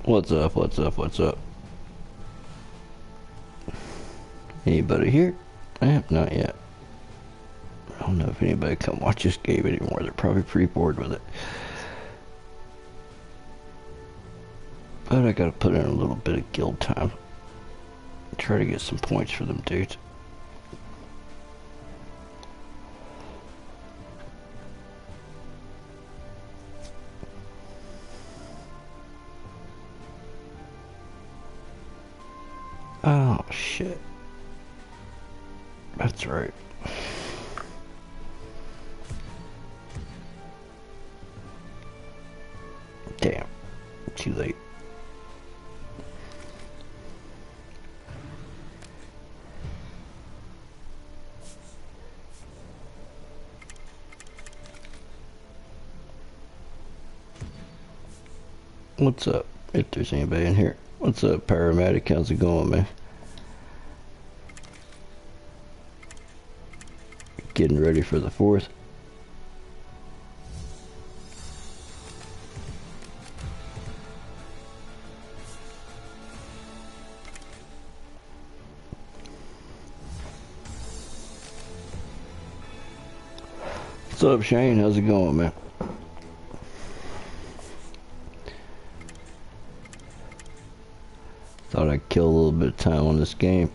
What's up, what's up, what's up? Anybody here? Not yet. I don't know if anybody come watch this game anymore. They're probably pretty bored with it. But I gotta put in a little bit of guild time. Try to get some points for them dudes. Oh, shit. That's right. Damn. Too late. What's up? If there's anybody in here. What's up, paramedic? How's it going, man? Getting ready for the 4th. What's up, Shane? How's it going, man? Thought I'd kill a little bit of time on this game.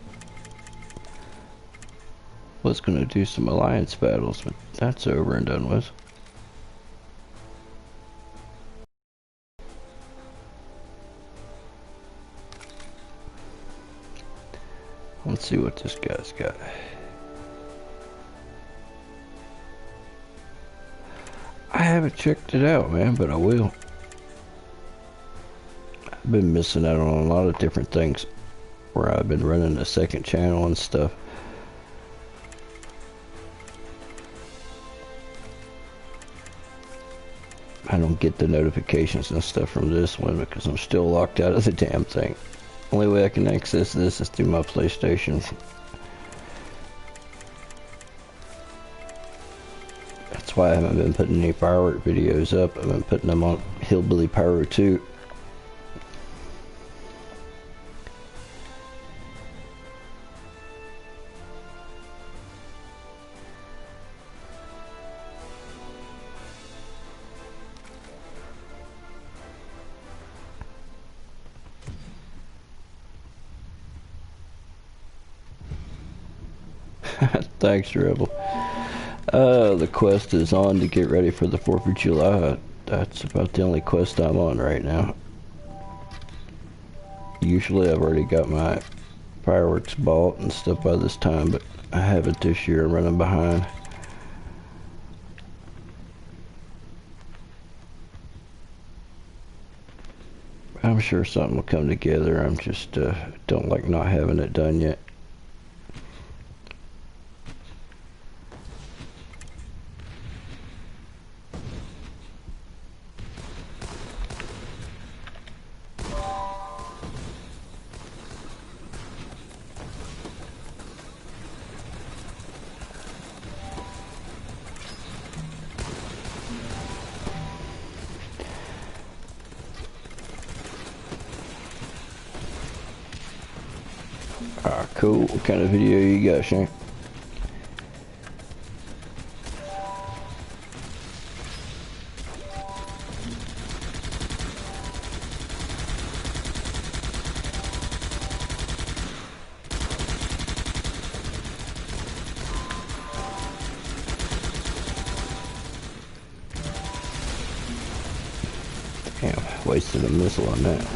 Was gonna do some alliance battles, but that's over and done with. Let's see what this guy's got. I haven't checked it out, man, but I will. I've been missing out on a lot of different things where I've been running a second channel and stuff. I don't get the notifications and stuff from this one because I'm still locked out of the damn thing. Only way I can access this is through my PlayStation. That's why I haven't been putting any firework videos up. I've been putting them on Hillbilly Pyro 2. Thanks, Rebel. The quest is on to get ready for the 4th of July. That's about the only quest I'm on right now. Usually I've already got my fireworks bought and stuff by this time, but I haven't this year. I'm running behind. I'm sure something will come together. I'm just don't like not having it done yet. Ah, cool. What kind of video you got, Shane? Damn, wasted a missile on that.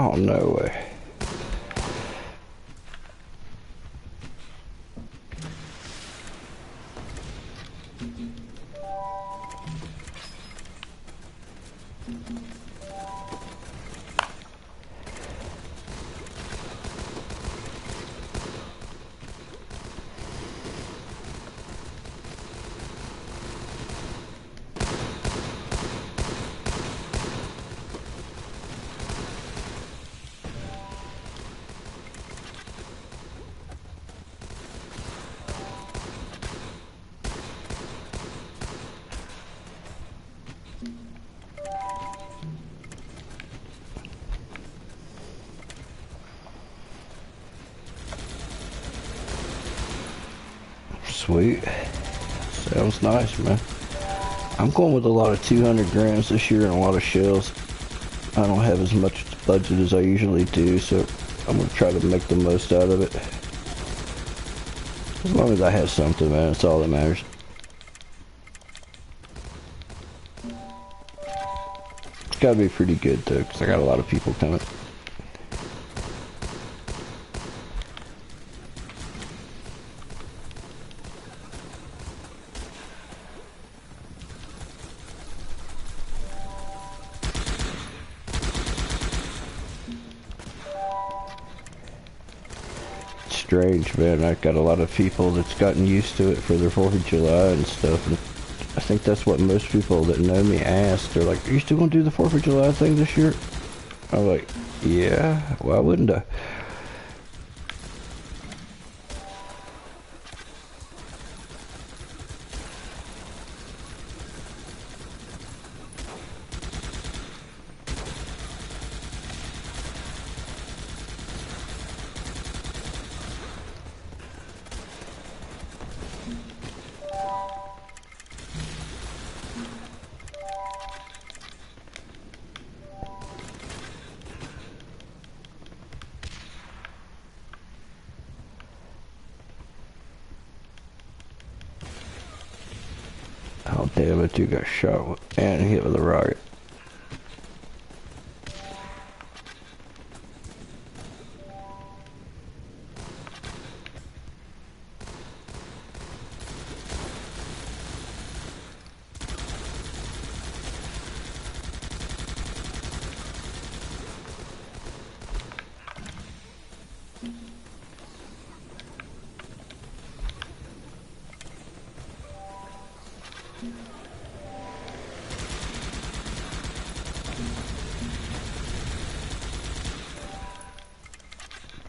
Oh, no way. Sweet. Sounds nice, man. I'm going with a lot of 200 grams this year and a lot of shells. I don't have as much budget as I usually do, so I'm going to try to make the most out of it. As long as I have something, man, that's all that matters. It's got to be pretty good, though, because I got a lot of people coming. Strange, man. I've got a lot of people that's gotten used to it for their 4th of July and stuff, and I think that's what most people that know me ask. They're like, are you still gonna do the 4th of July thing this year? I'm like, yeah, why wouldn't I? Oh damn, it, dude got shot and hit with a rocket.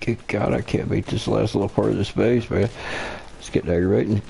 Good God, I can't beat this last little part of this base, man. It's getting aggravating.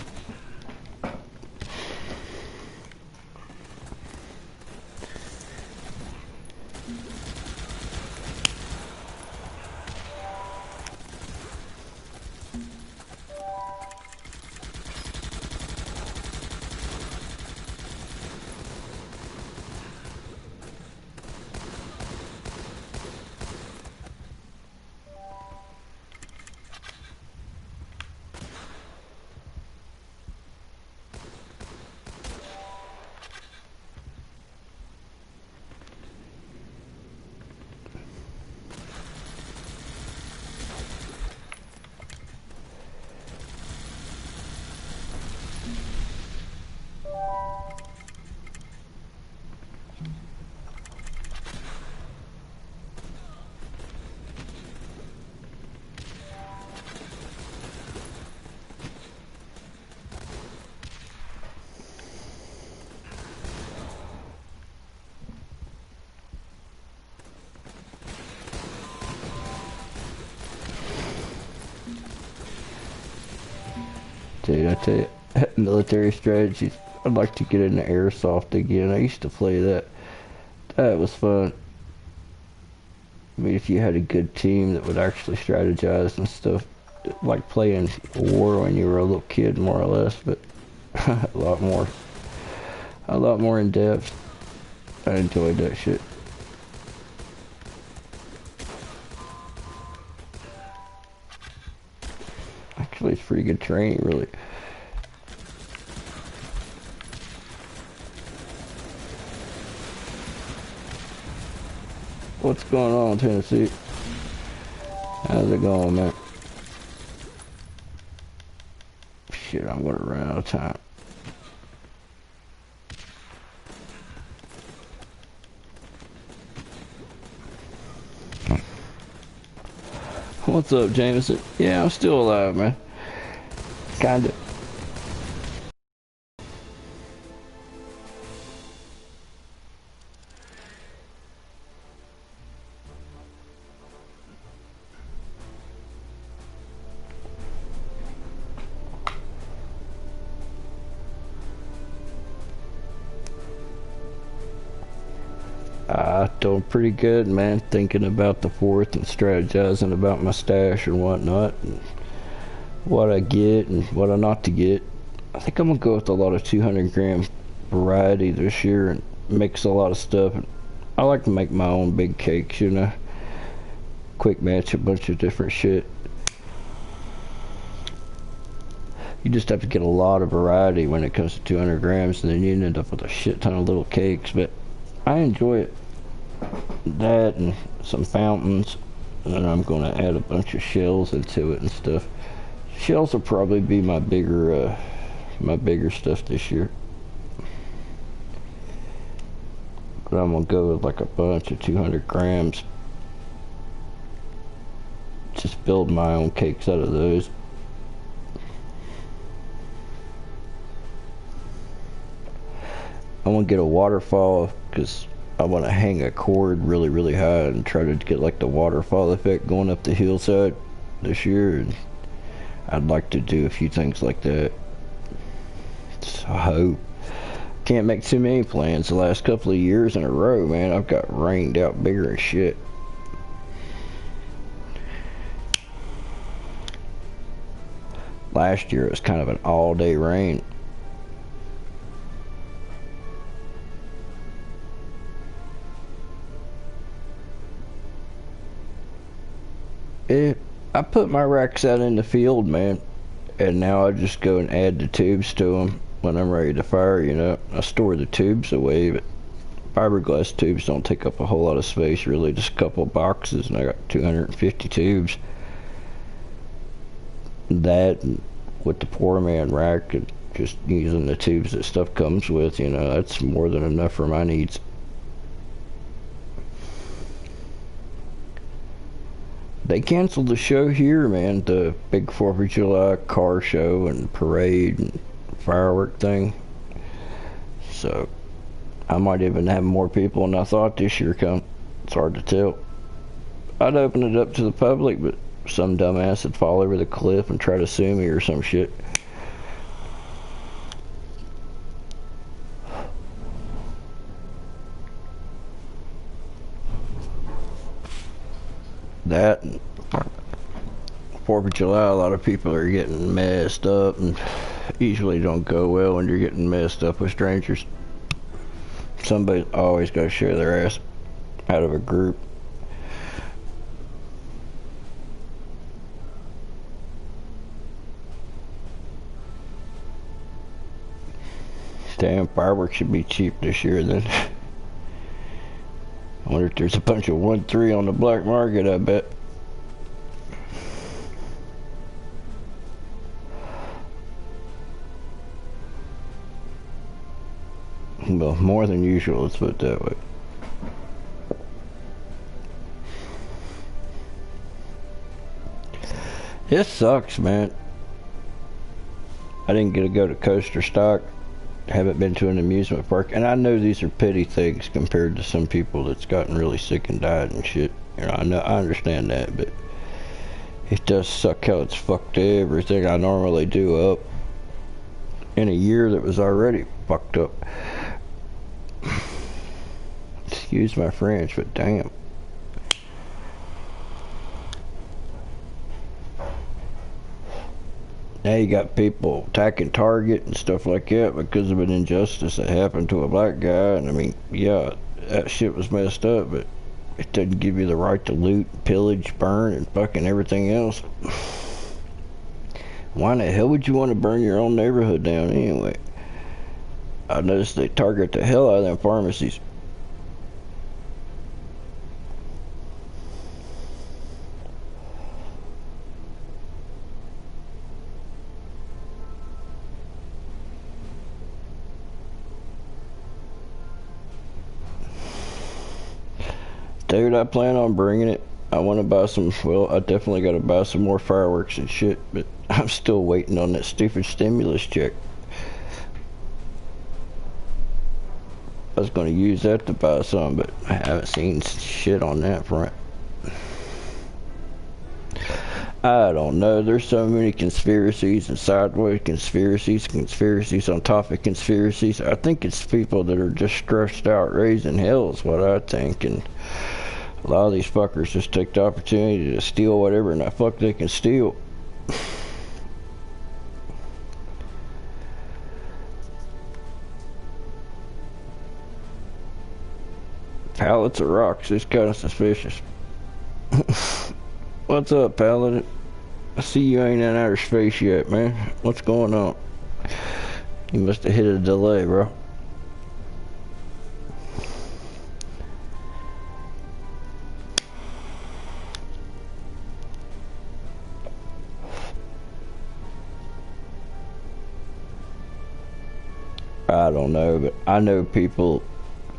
Dude, I tell you, military strategies, I'd like to get into airsoft again. I used to play that. That was fun. I mean, if you had a good team that would actually strategize and stuff, like playing war when you were a little kid, more or less, but a lot more in depth. I enjoyed that shit. Actually, it's pretty good training, really. What's going on, Tennessee? How's it going, man? Shit, I'm gonna run out of time. What's up, Jameson? Yeah, I'm still alive, man. Kinda. Doing pretty good, man. Thinking about the 4th and strategizing about my stash and whatnot, and what I get and what I not to get. I think I'm gonna go with a lot of 200-gram variety this year and mix a lot of stuff. I like to make my own big cakes, you know. Quick match a bunch of different shit. You just have to get a lot of variety when it comes to 200 grams, and then you end up with a shit ton of little cakes. But I enjoy it. That and some fountains, and then I'm going to add a bunch of shells into it and stuff. Shells will probably be my bigger stuff this year. But I'm going to go with like a bunch of 200 grams. Just build my own cakes out of those. I want to get a waterfall because I want to hang a cord really, really high and try to get like the waterfall effect going up the hillside this year. And I'd like to do a few things like that. So I hope. Can't make too many plans the last couple of years in a row, man. I've got rained out bigger and shit. Last year it was kind of an all-day rain. I put my racks out in the field, man, and now I just go and add the tubes to them when I'm ready to fire, you know. I store the tubes away, but fiberglass tubes don't take up a whole lot of space, really, just a couple of boxes, and I got 250 tubes. That, with the poor man rack, and just using the tubes that stuff comes with, you know, that's more than enough for my needs. They canceled the show here, man, the big 4th of July car show and parade and firework thing. So I might even have more people than I thought this year come. It's hard to tell. I'd open it up to the public, but some dumbass would fall over the cliff and try to sue me or some shit. That 4th of July, a lot of people are getting messed up, and usually don't go well when you're getting messed up with strangers. Somebody's always got to share their ass out of a group. Damn, fireworks should be cheap this year then. I wonder if there's a bunch of 1-3 on the black market, I bet. Well, more than usual, let's put it that way. It sucks, man. I didn't get to go to Coaster Stock. Haven't been to an amusement park, and I know these are petty things compared to some people that's gotten really sick and died and shit. You know, I understand that, but it does suck how it's fucked everything I normally do up in a year that was already fucked up. Excuse my French, but damn. Now you got people attacking Target and stuff like that because of an injustice that happened to a black guy. And I mean, yeah, that shit was messed up, but it doesn't give you the right to loot, pillage, burn, and fucking everything else. Why in the hell would you want to burn your own neighborhood down anyway? I noticed they target the hell out of them pharmacies. Dude, I plan on bringing it. I want to buy some, well, I definitely got to buy some more fireworks and shit, but I'm still waiting on that stupid stimulus check. I was going to use that to buy some, but I haven't seen shit on that front. I don't know. There's so many conspiracies and sideways conspiracies on top of conspiracies. I think it's people that are just stressed out raising hell is what I think. And a lot of these fuckers just take the opportunity to steal whatever and the fuck they can steal. Pallets of rocks. It's kind of suspicious. What's up, Paladin? I see you ain't in outer space yet, man. What's going on? You must have hit a delay, bro. I don't know, but I know people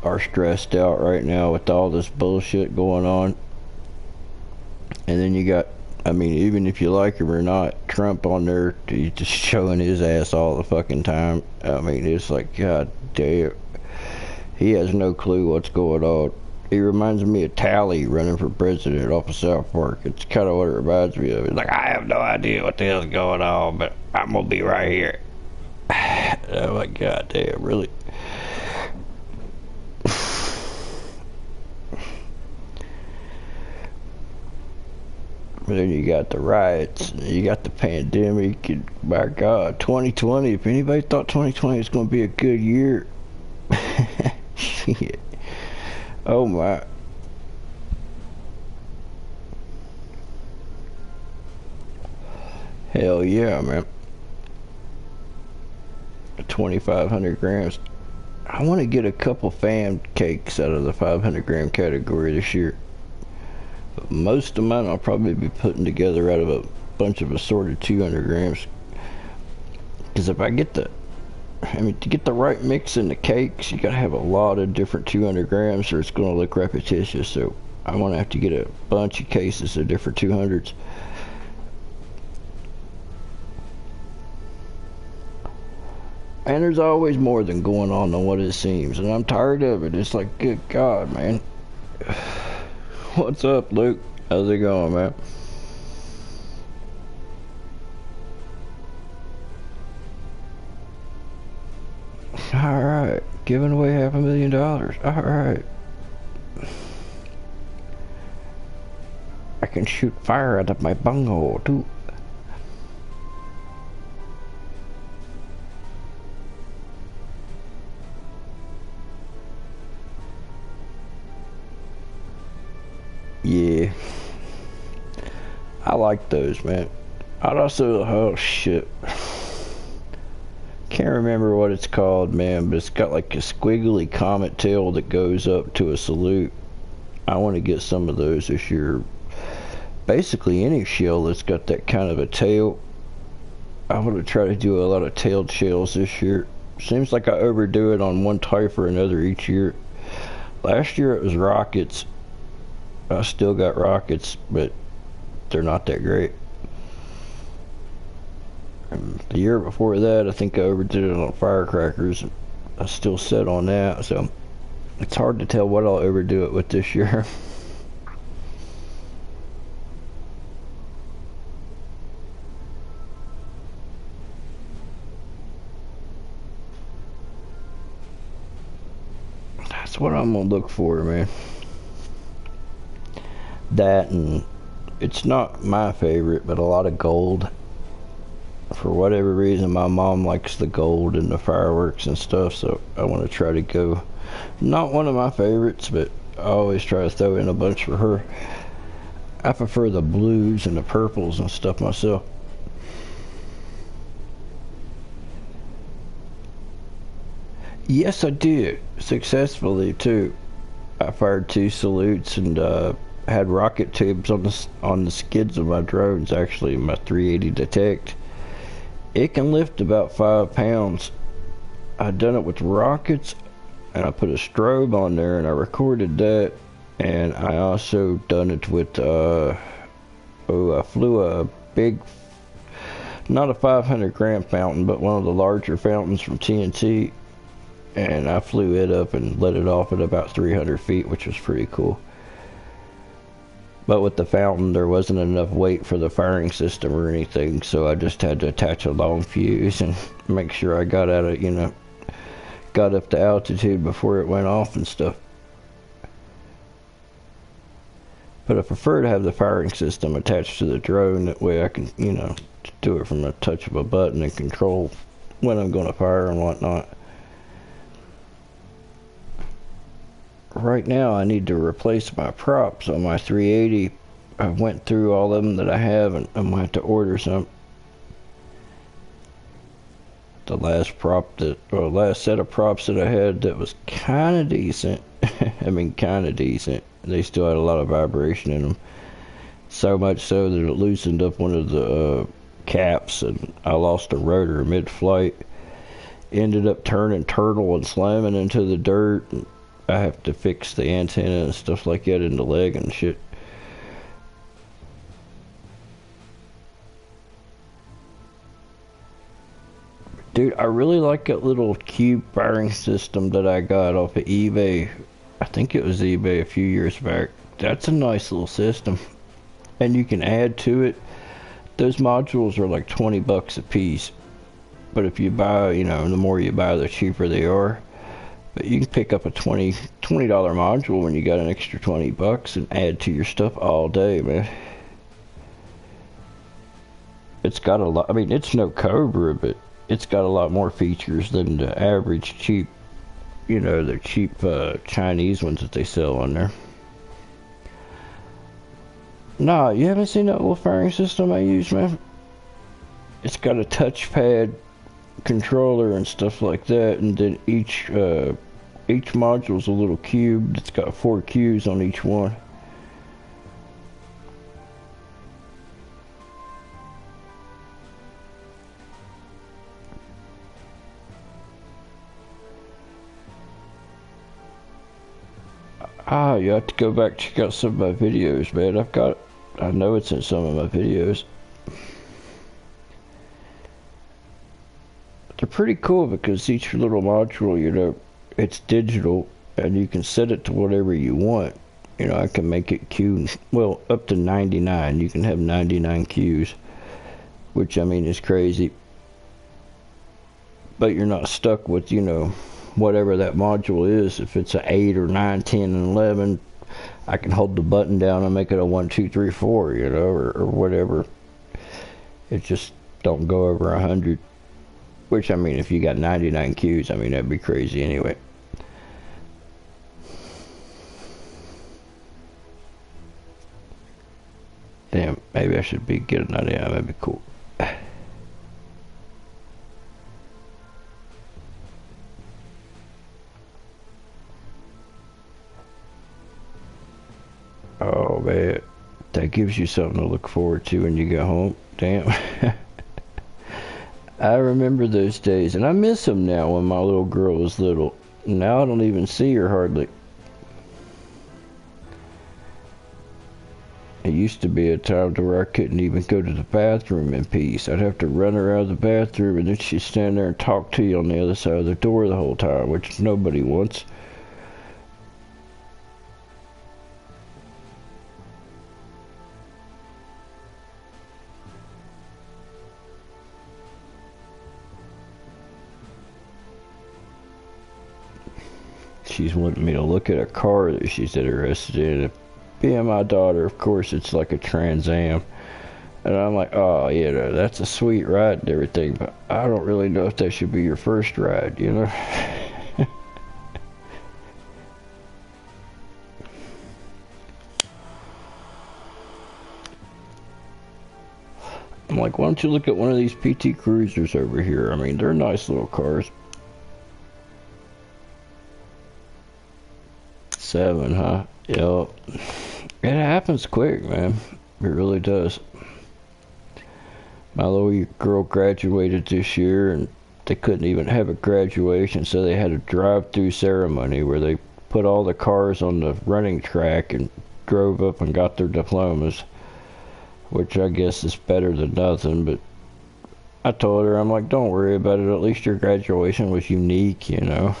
are stressed out right now with all this bullshit going on. And then you got, I mean, even if you like him or not, Trump on there, he's just showing his ass all the fucking time. I mean, it's like, god damn. He has no clue what's going on. He reminds me of Tally running for president off of South Park. It's kind of what it reminds me of. It's like, I have no idea what the hell's going on, but I'm gonna be right here. Oh my god damn, really? Then you got the riots, you got the pandemic, and my God, 2020. If anybody thought 2020 was going to be a good year, shit. Oh my. Hell yeah, man. 2,500 grams. I want to get a couple fan cakes out of the 500 gram category this year. Most of mine I'll probably be putting together out of a bunch of assorted 200 grams. Because if I get to get the right mix in the cakes, you gotta have a lot of different 200 grams or it's gonna look repetitious. So I want to have to get a bunch of cases of different 200s. And there's always more than going on than what it seems. And I'm tired of it. It's like, good God, man. What's up, Luke? How's it going, man? Alright. Giving away $500,000. Alright. I can shoot fire out of my bunghole, too. Yeah, I like those, man. I'd also, oh shit, can't remember what it's called, man, but it's got like a squiggly comet tail that goes up to a salute. I want to get some of those this year. Basically any shell that's got that kind of a tail. I want to try to do a lot of tailed shells this year. Seems like I overdo it on one type or another each year. Last year it was rockets. I still got rockets, but they're not that great. And the year before that, I think I overdid it on firecrackers. I still set on that, so it's hard to tell what I'll overdo it with this year. That's what I'm gonna look for, man. That, and it's not my favorite, but a lot of gold. For whatever reason, my mom likes the gold and the fireworks and stuff, so I want to try to go. Not one of my favorites, but I always try to throw in a bunch for her. I prefer the blues and the purples and stuff myself. Yes, I did. Successfully, too. I fired 2 salutes and had rocket tubes on the skids of my drones, actually, my 380 detect. It can lift about 5 pounds. I done it with rockets, and I put a strobe on there, and I recorded that. And I also done it with, I flew a big, not a 500 gram fountain, but one of the larger fountains from TNT. And I flew it up and let it off at about 300 feet, which was pretty cool. But with the fountain, there wasn't enough weight for the firing system or anything, so I just had to attach a long fuse and make sure I got out of, got up to altitude before it went off and stuff. But I prefer to have the firing system attached to the drone. That way I can, do it from a touch of a button and control when I'm going to fire and whatnot. Right now I need to replace my props on my 380. I went through all of them that I have, and I'm going to have to order some. The last set of props that I had that was kind of decent. I mean, kind of decent. They still had a lot of vibration in them. So much so that it loosened up one of the caps, and I lost a rotor mid-flight. Ended up turning turtle and slamming into the dirt. And I have to fix the antenna and stuff like that in the leg and shit. Dude, I really like that little cube firing system that I got off of eBay. I think it was eBay a few years back. That's a nice little system. And you can add to it. Those modules are like 20 bucks a piece. But if you buy, the more you buy, the cheaper they are. But you can pick up a $20 module when you got an extra 20 bucks and add to your stuff all day, man. It's got a lot, it's no Cobra, but it's got a lot more features than the average cheap, the cheap Chinese ones that they sell on there. Nah, you haven't seen that little firing system I use, man? It's got a touchpad controller and stuff like that, and then each module's a little cube. It's got 4 cues on each one. You have to go back and check out some of my videos, man. I know it's in some of my videos. They're pretty cool because each little module, it's digital and you can set it to whatever you want. I can make it cue, well, up to 99. You can have 99 cues, which is crazy. But you're not stuck with, whatever that module is. If it's an 8 or 9, 10, and 11, I can hold the button down and make it a 1, 2, 3, 4, or whatever. It just don't go over 100. Which, if you got 99 cues, that'd be crazy anyway. Damn, maybe I should be getting that. Yeah, that'd be cool. Oh, man. That gives you something to look forward to when you get home. Damn. I remember those days, and I miss them now when my little girl was little. Now I don't even see her hardly. It used to be a time to where I couldn't even go to the bathroom in peace. I'd have to run her out of the bathroom, and then she'd stand there and talk to you on the other side of the door the whole time, which nobody wants. She's wanting me to look at a car that she's interested in. Being my daughter, of course, it's like a Trans Am. And I'm like, oh, that's a sweet ride and everything, but I don't really know if that should be your first ride, I'm like, why don't you look at one of these PT Cruisers over here? They're nice little cars. 7, huh? Yep. It happens quick, man. It really does. My little girl graduated this year, and they couldn't even have a graduation, so they had a drive-through ceremony where they put all the cars on the running track and drove up and got their diplomas, which I guess is better than nothing. But I told her, I'm like, don't worry about it. At least your graduation was unique, you know.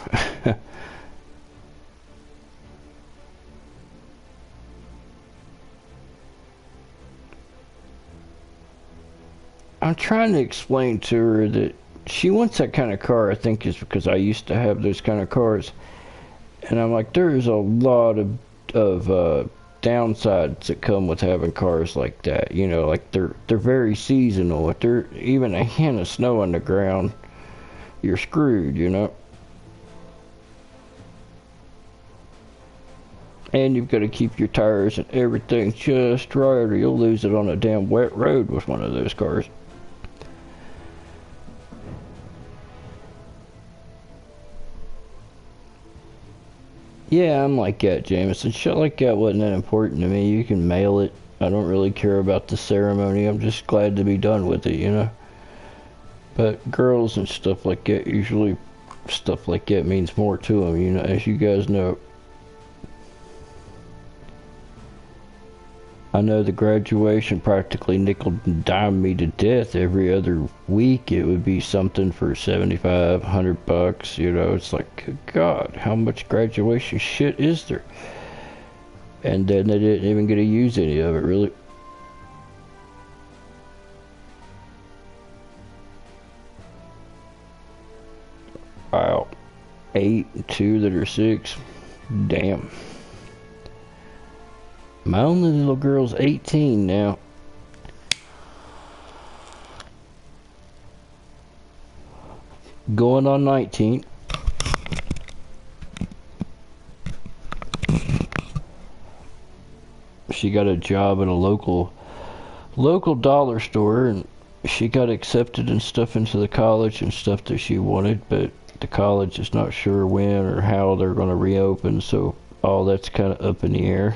I'm trying to explain to her that she wants that kind of car, I think is because I used to have those kind of cars. And I'm like, there's a lot of downsides that come with having cars like that. You know, like they're very seasonal. If there's even a hint of snow on the ground, you're screwed, you know. And you've got to keep your tires and everything just right, or you'll lose it on a damn wet road with one of those cars. Yeah, I'm like that, Jameson. Shit like that wasn't that important to me. You can mail it. I don't really care about the ceremony. I'm just glad to be done with it, you know. But girls and stuff like that, usually stuff like that means more to them, you know, as you guys know. I know the graduation practically nickel and dimed me to death. Every other week it would be something for 75, $100, you know. It's like, good God, how much graduation shit is there? And then they didn't even get to use any of it, really. Wow. 8 and 2 that are 6. Damn. My only little girl's 18 now. Going on 19. She got a job at a local dollar store, and she got accepted and stuff into the college and stuff that she wanted, but the college is not sure when or how they're going to reopen, so all that's kind of up in the air.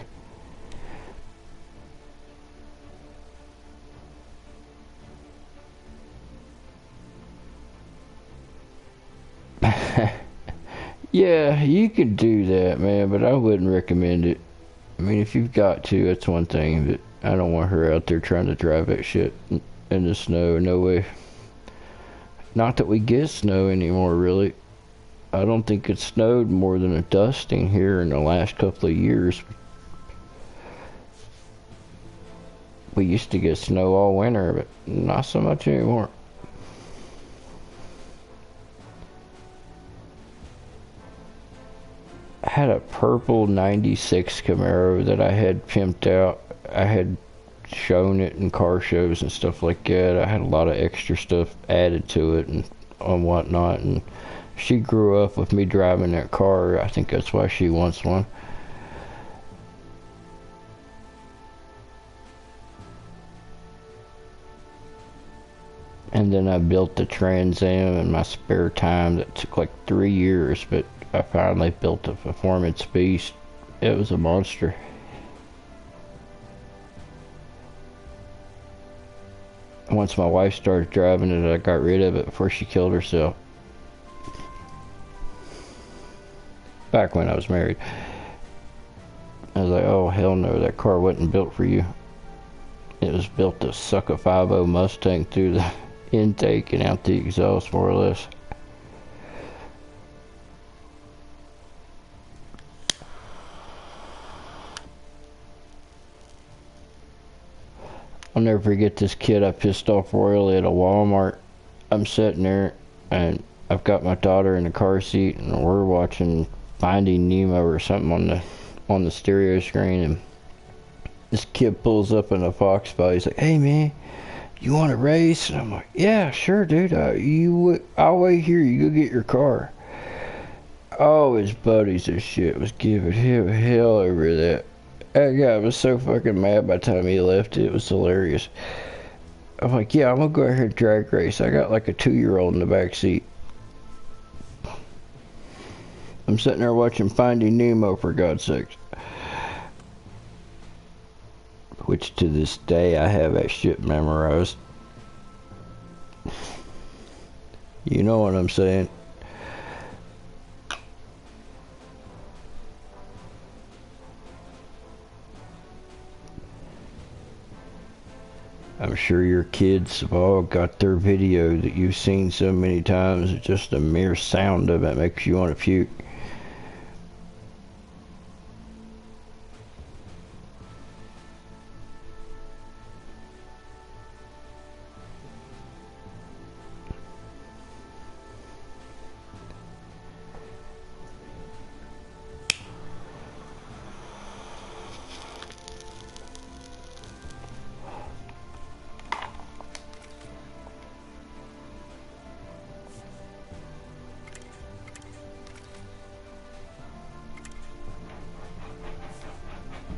Yeah, you could do that, man, but I wouldn't recommend it. I mean, if you've got to, that's one thing, but I don't want her out there trying to drive that shit in the snow. No way. Not that we get snow anymore, really. I don't think it snowed more than a dusting here in the last couple of years. We used to get snow all winter, but not so much anymore. I had a purple 96 Camaro that I had pimped out. I had shown it in car shows and stuff like that. I had a lot of extra stuff added to it and whatnot, and she grew up with me driving that car. I think that's why she wants one. And then I built the Trans Am in my spare time. That took like 3 years, but I finally built a performance beast. It was a monster. Once my wife started driving it, I got rid of it before she killed herself. Back when I was married. I was like, oh hell no, that car wasn't built for you. It was built to suck a 5.0 Mustang through the intake and out the exhaust, more or less. I'll never forget this kid I pissed off royally at a Walmart. I'm sitting there and I've got my daughter in the car seat and we're watching Finding Nemo or something on the stereo screen, and this kid pulls up in a Foxbody. He's like, "Hey man, you want to race?" And I'm like, "Yeah, sure, dude. I'll wait here. You go get your car." Oh, his buddies and shit was giving him hell over that. That guy was so fucking mad by the time he left. It was hilarious. I'm like, yeah, I'm gonna go ahead and drag race. I got like a 2-year-old in the back seat. I'm sitting there watching Finding Nemo, for God's sakes. Which to this day I have that shit memorized. You know what I'm saying? I'm sure your kids have all got their video that you've seen so many times. Just the mere sound of it makes you want to puke.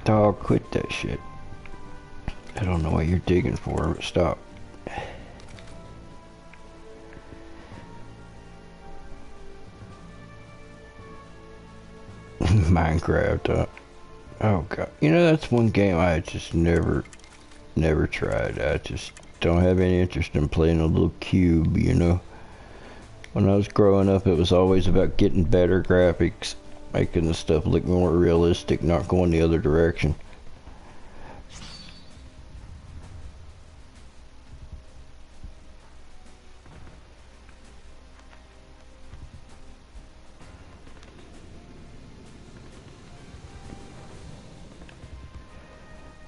Dog, quit that shit. I don't know what you're digging for, but stop. Minecraft, oh god. You know, that's one game I just never tried. I just don't have any interest in playing a little cube, you know. When I was growing up, it was always about getting better graphics, making the stuff look more realistic, not going the other direction.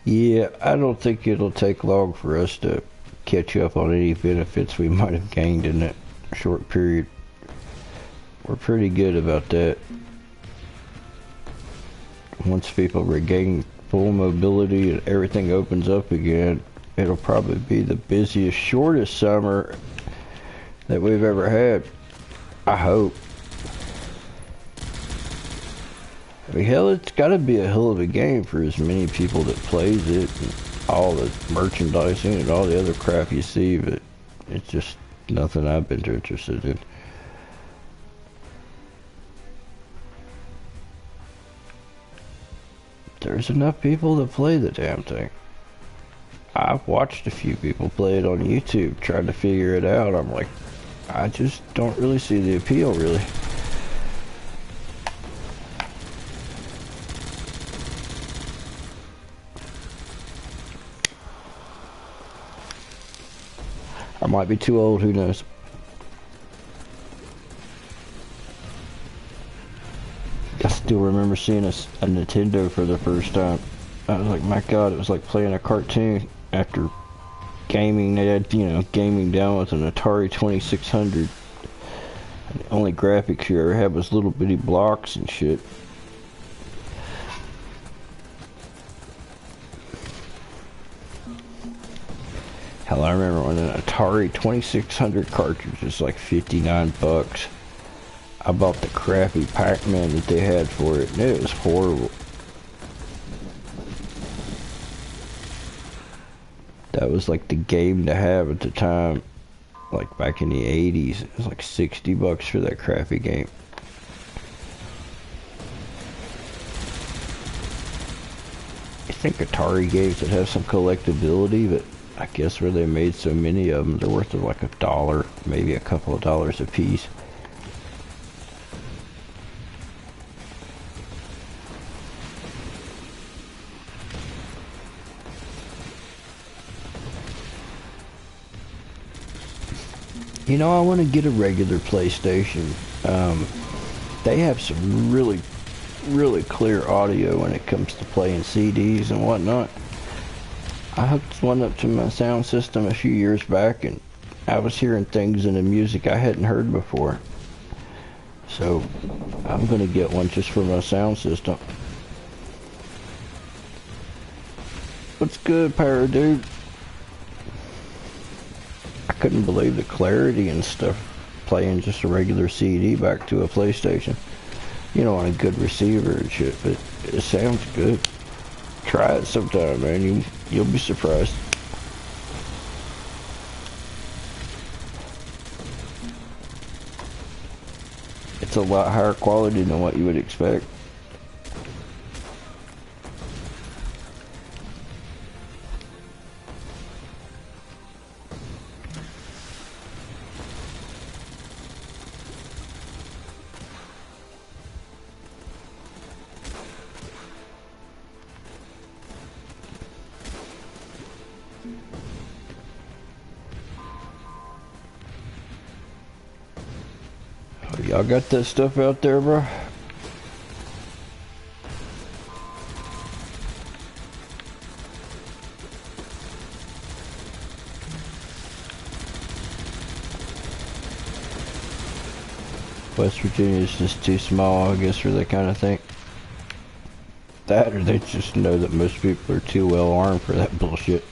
Yeah, I don't think it'll take long for us to catch up on any benefits we might have gained in that short period. We're pretty good about that. Once people regain full mobility and everything opens up again, it'll probably be the busiest, shortest summer that we've ever had. I hope. I mean, hell, it's got to be a hell of a game for as many people that plays it, and all the merchandising and all the other crap you see, but it's just nothing I've been too interested in. There's enough people that play the damn thing. I've watched a few people play it on YouTube, trying to figure it out. I'm like, I just don't really see the appeal, really. I might be too old, who knows. I still remember seeing a Nintendo for the first time. I was like, my god, it was like playing a cartoon after gaming. They had, you know, gaming down with an Atari 2600. And the only graphics you ever had was little bitty blocks and shit. Hell, I remember when an Atari 2600 cartridge was like 59 bucks. I bought the crappy Pac-Man that they had for it, and it was horrible. That was like the game to have at the time, like back in the 80s. It was like 60 bucks for that crappy game. I think Atari games would have some collectability, but I guess where they made so many of them, they're worth like $1, maybe a couple of dollars a piece. You know, I want to get a regular PlayStation. They have some really clear audio when it comes to playing CDs and whatnot. I hooked one up to my sound system a few years back, and I was hearing things in the music I hadn't heard before. So I'm gonna get one just for my sound system. What's good, Pyro dude? I couldn't believe the clarity and stuff playing just a regular CD back to a PlayStation. You know, on a good receiver and shit, but it sounds good. Try it sometime, man. You'll be surprised. It's a lot higher quality than what you would expect. Y'all got that stuff out there, bro? West Virginia's just too small, I guess, for that kind of thing. That, or they just know that most people are too well armed for that bullshit.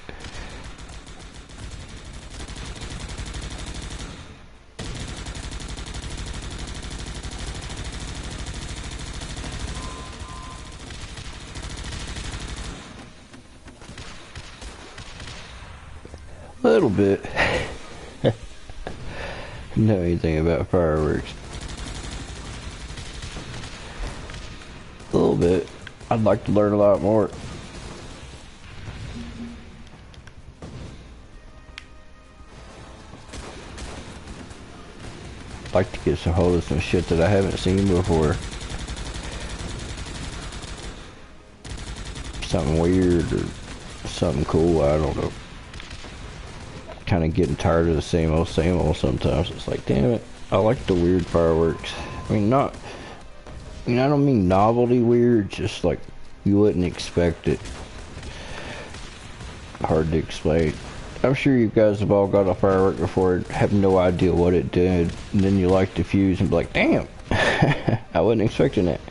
A little bit. Know anything about fireworks? A little bit. I'd like to learn a lot more. I'd like to get a hold of some shit that I haven't seen before. Something weird or something cool, I don't know. Kind of getting tired of the same old sometimes. It's like, damn it, I like the weird fireworks. I mean, I don't mean novelty weird, just like you wouldn't expect it. Hard to explain. I'm sure you guys have all got a firework before and have no idea what it did, and then you light the fuse and be like, damn, I wasn't expecting that.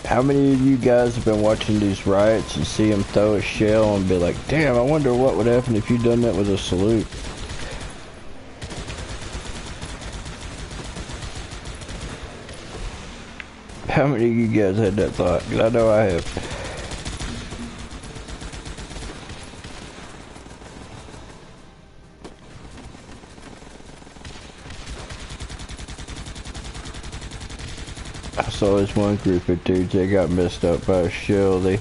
How many of you guys have been watching these riots and see them throw a shell and be like, damn, I wonder what would happen if you done that with a salute? How many of you guys had that thought? 'Cause I know I have. I saw this one group of dudes, they got messed up by a shell. They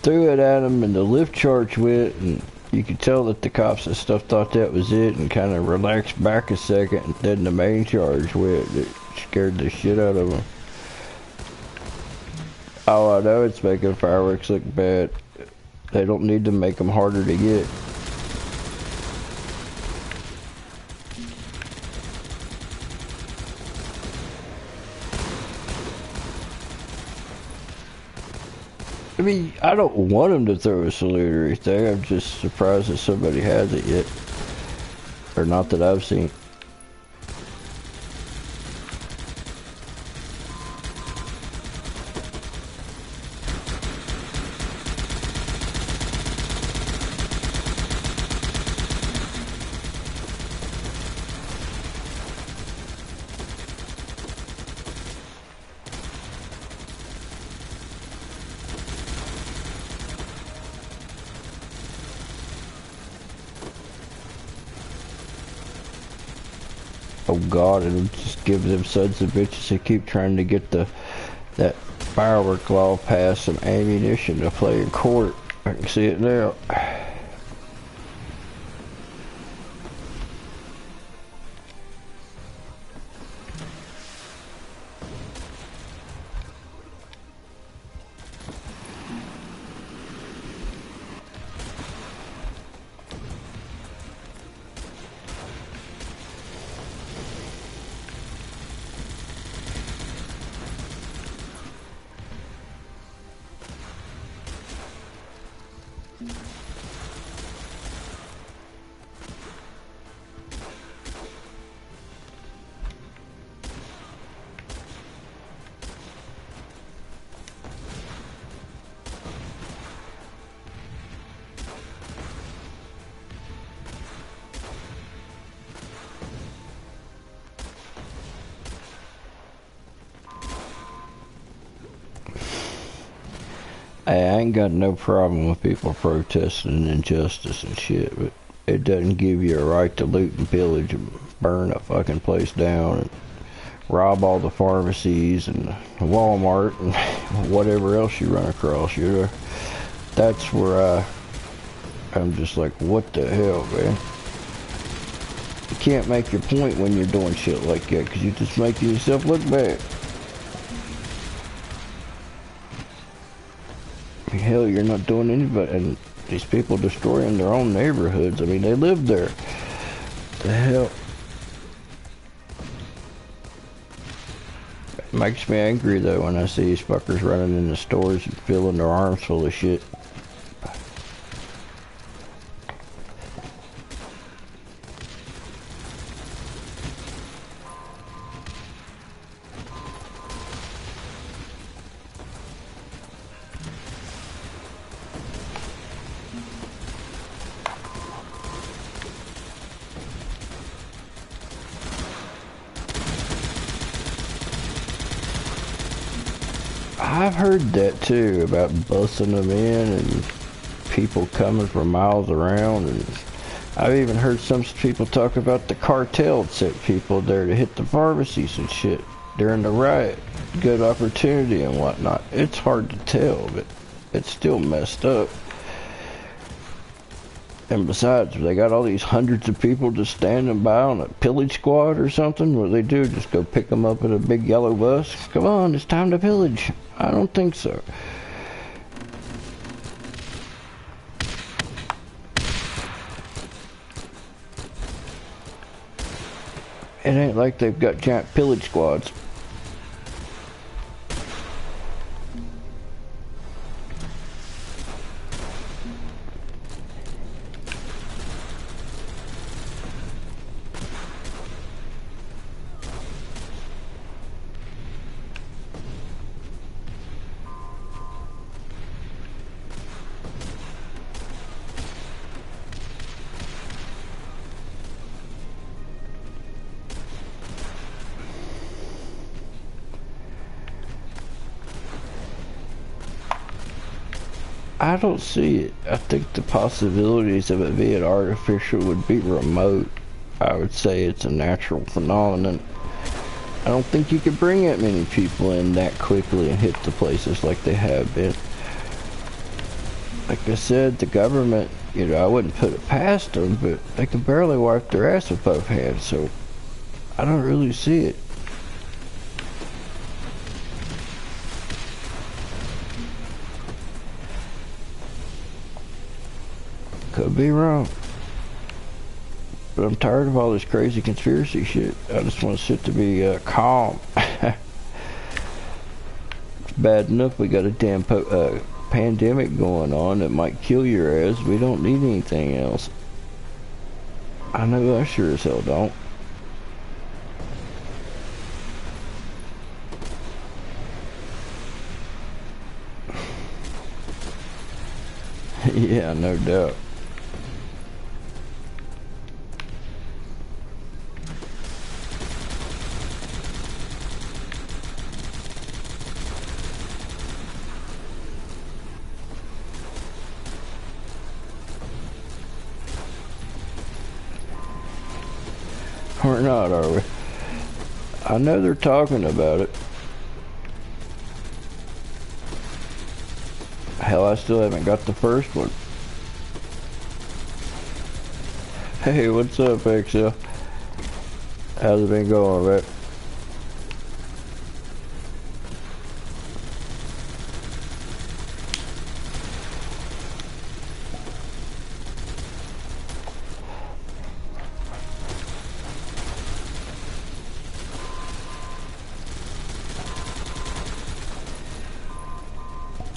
threw it at them and the lift charge went, and you could tell that the cops and stuff thought that was it and kind of relaxed back a second, and then the main charge went. It scared the shit out of them. Oh, I know it's making fireworks look bad. They don't need to make them harder to get. I mean, I don't want them to throw a salute or anything. I'm just surprised that somebody has it yet. Or not that I've seen. Oh God, it'll just give them sons of bitches who keep trying to get that firework law passed some ammunition to play in court. I can see it now. Hey, I ain't got no problem with people protesting injustice and shit, but it doesn't give you a right to loot and pillage and burn a fucking place down and rob all the pharmacies and Walmart and whatever else you run across, you know. That's where I'm just like, what the hell, man? You can't make your point when you're doing shit like that, because you just make yourself look bad. Hell, you're not doing anybody, and These people destroying their own neighborhoods. I mean, they live there. The hell? It makes me angry though when I see these fuckers running in the stores and filling their arms full of shit. I've heard that too, about busing them in and people coming from miles around, and I've even heard some people talk about the cartel sent people there to hit the pharmacies and shit during the riot. Good opportunity and whatnot. It's hard to tell, but it's still messed up. And besides, they got all these hundreds of people just standing by on a pillage squad or something. What do they do? Just go pick them up in a big yellow bus? Come on, it's time to pillage. I don't think so. It ain't like they've got giant pillage squads. I don't see it. I think the possibilities of it being artificial would be remote. I would say it's a natural phenomenon. I don't think you could bring that many people in that quickly and hit the places like they have been. Like I said, the government, you know, I wouldn't put it past them, but they can barely wipe their ass with both hands, so I don't really see it. Could be wrong. But I'm tired of all this crazy conspiracy shit. I just want shit to be calm. It's bad enough we got a damn pandemic going on that might kill your ass. We don't need anything else. I know I sure as hell don't. Yeah, no doubt. We're not, are we? I know they're talking about it. Hell, I still haven't got the first one. Hey, what's up, XL? How's it been going, Rick?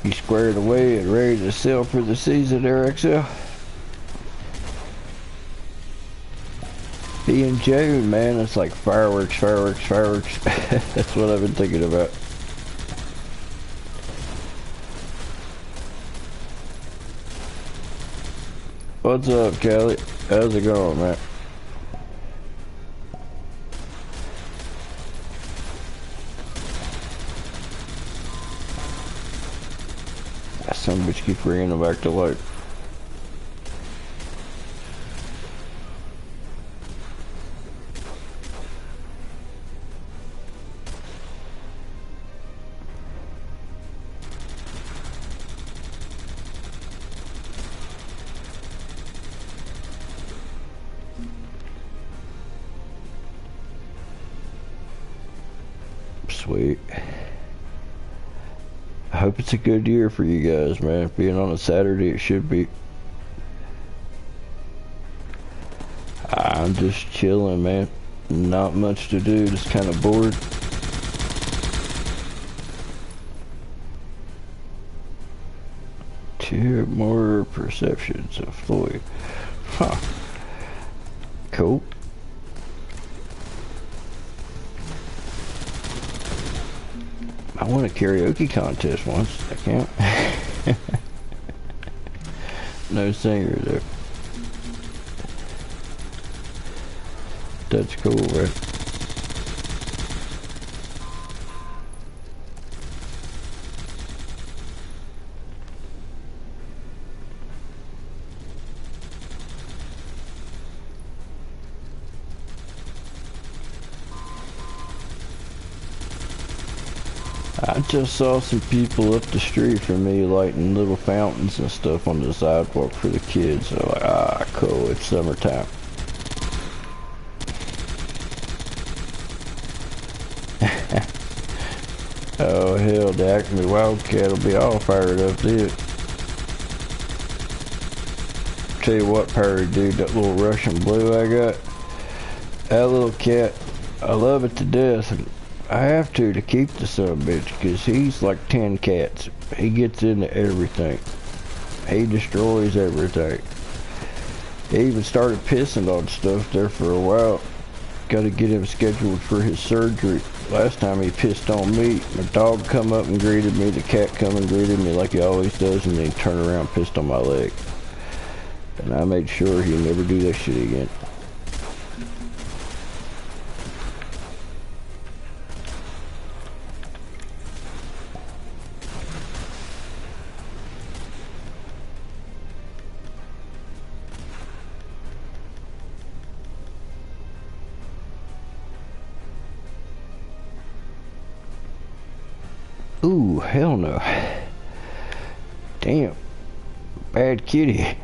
You squared away and ready to sell for the season there, XL? Be in June, man. It's like fireworks, fireworks, fireworks. That's what I've been thinking about. What's up, Kelly? How's it going, man? That son of a bitch keeps bringing them back to life. Sweet. I hope it's a good year for you guys, man. Being on a Saturday, it should be. I'm just chilling, man. Not much to do, just kind of bored. Two more perceptions of Floyd. Huh. Cool. I won a karaoke contest once. I can't. No singer there. That's cool, right? I just saw some people up the street from me lighting little fountains and stuff on the sidewalk for the kids. So like, ah, cool, it's summertime. Oh hell, the Acme Wildcat will be all fired up, dude. Tell you what, Perry, dude, that little Russian blue I got, that little cat, I love it to death. And I have to keep the son of a bitch, because he's like 10 cats. He gets into everything. He destroys everything. He even started pissing on stuff there for a while. Got to get him scheduled for his surgery. Last time he pissed on me, my dog come up and greeted me, the cat come and greeted me like he always does, and then he turned around and pissed on my leg. And I made sure he'd never do that shit again. Ooh, hell no. Damn. Bad kitty.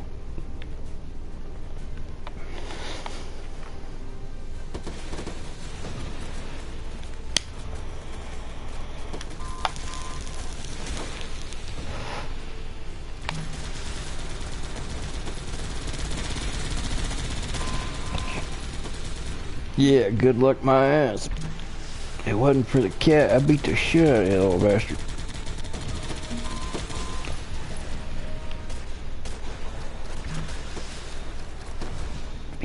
Yeah, good luck my ass. If it wasn't for the cat, I beat the shit out of that little bastard.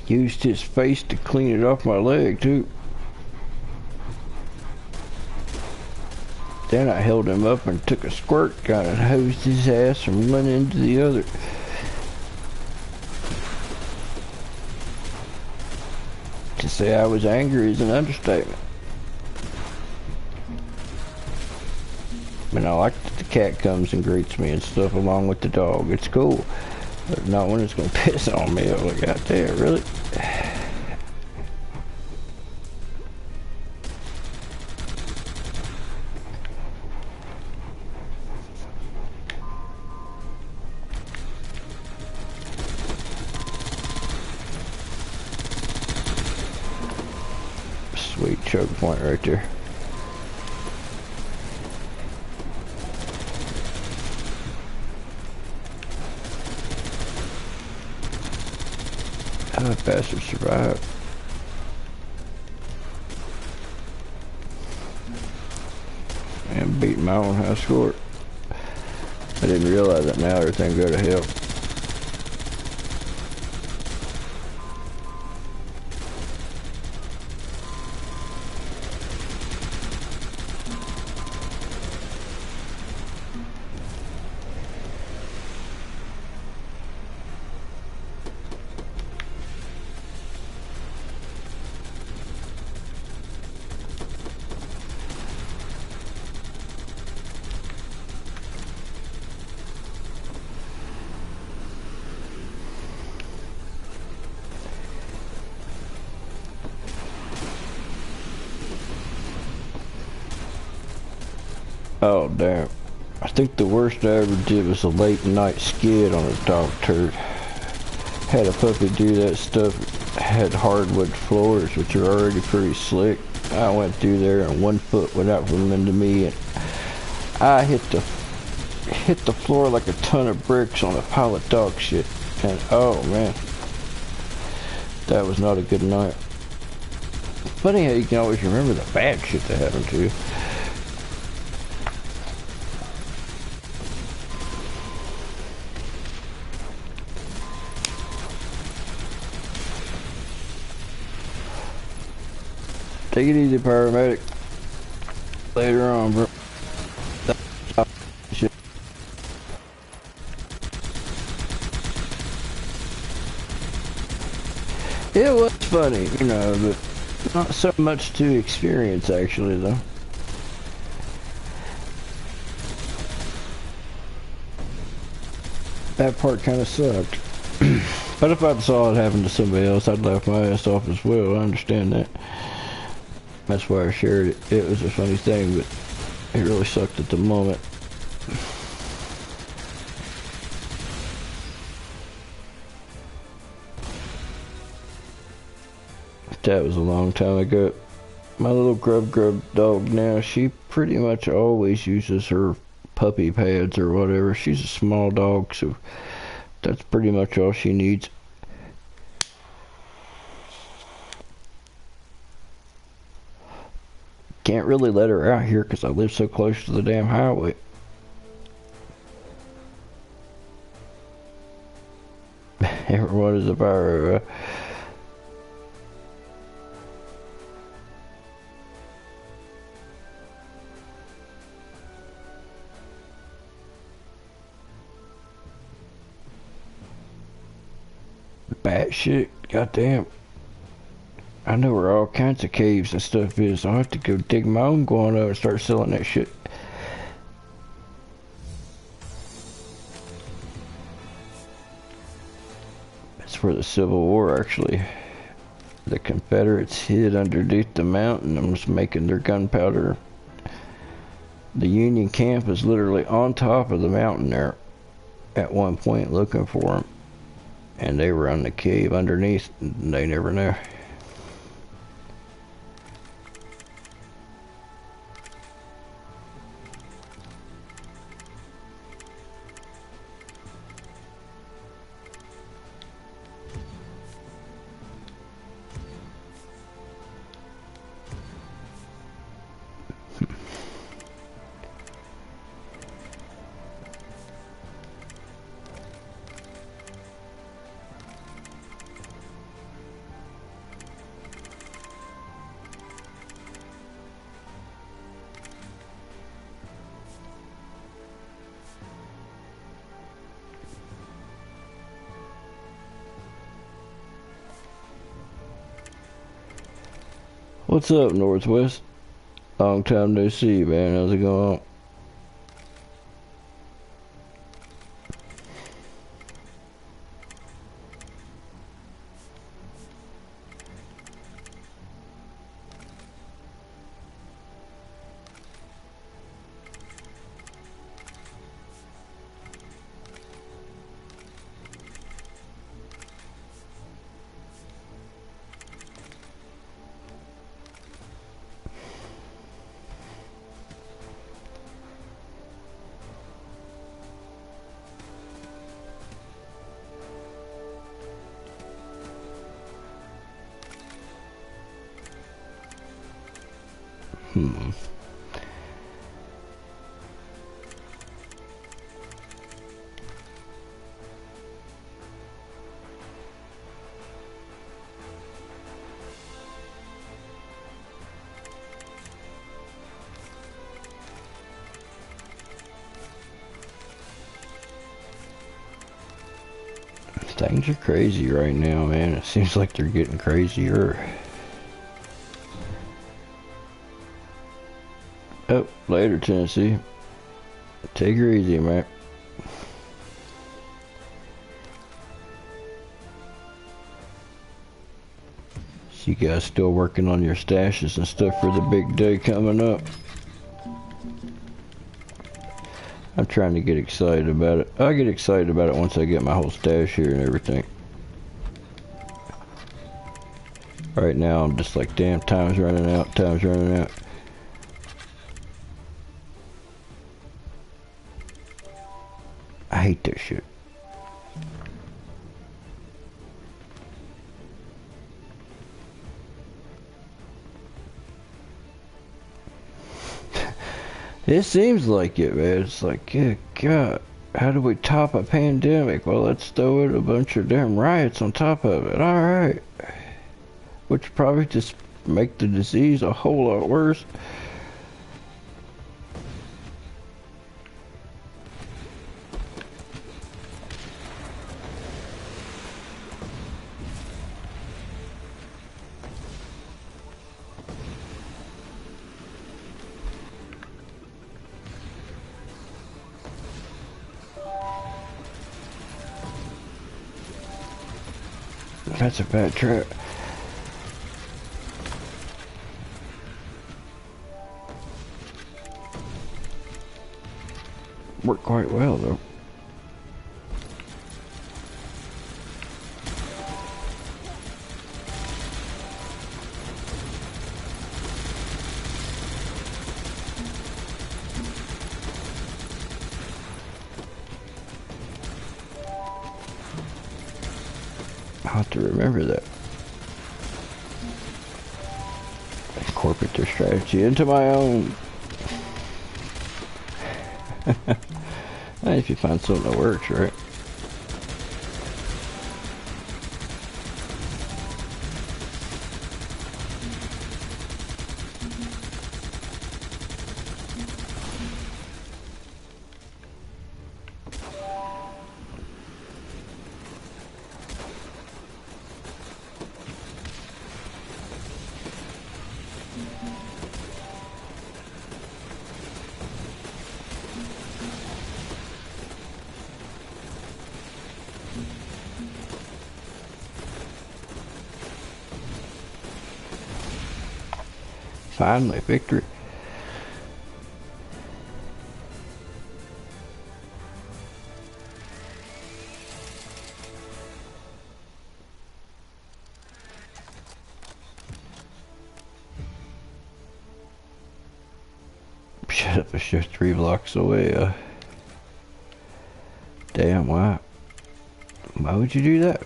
He used his face to clean it off my leg, too. Then I held him up and took a squirt gun and hosed his ass from one end to the other. To say I was angry is an understatement. And I like that the cat comes and greets me and stuff along with the dog. It's cool. But not when it's gonna piss on me. I'm like, God damn, really? Sweet choke point right there. How that bastard survived? And beating my own high score. I didn't realize that now everything go to hell. Oh damn. I think the worst I ever did was a late night skid on a dog turd. Had a puppy do that stuff. Had hardwood floors which are already pretty slick. I went through there and 1 foot went out from under me and I hit the floor like a ton of bricks on a pile of dog shit. And oh man. That was not a good night. Funny how you can always remember the bad shit that happened to you. Take it easy, paramedic. Later on, bro. It was funny, you know, but not so much to experience, actually, though. That part kind of sucked. But if I saw it happen to somebody else, I'd laugh my ass off as well. I understand that. That's why I shared it. It was a funny thing, but it really sucked at the moment. That was a long time ago. My little grub dog now, she pretty much always uses her puppy pads or whatever. She's a small dog, so that's pretty much all she needs. Can't really let her out here because I live so close to the damn highway. Everyone is a pyro. Bat shit, goddamn. I know where all kinds of caves and stuff is. I'll have to go dig my own going up and start selling that shit. That's where the Civil War actually. The Confederates hid underneath the mountain and was making their gunpowder. The Union camp is literally on top of the mountain there at one point looking for them. And they were on the cave underneath, and they never knew. What's up, Northwest? Long time no see, man. How's it going on? Things are crazy right now, man. It seems like they're getting crazier. Oh, later, Tennessee. Take her easy, man. So you guys still working on your stashes and stuff for the big day coming up? I'm trying to get excited about it. I'll get excited about it once I get my whole stash here and everything. Right now, I'm just like, damn, time's running out, time's running out. I hate that shit. It seems like it, man. It's like, good God, how do we top a pandemic? Well, let's throw in a bunch of damn riots on top of it. All right. Which probably just make the disease a whole lot worse. That's a bad trap. Worked quite well, though. I'll have to remember that. Incorporate their strategy into my own. If you find something that works, right? Finally, victory. Shut up, it's just 3 blocks away. Damn, why? Why would you do that?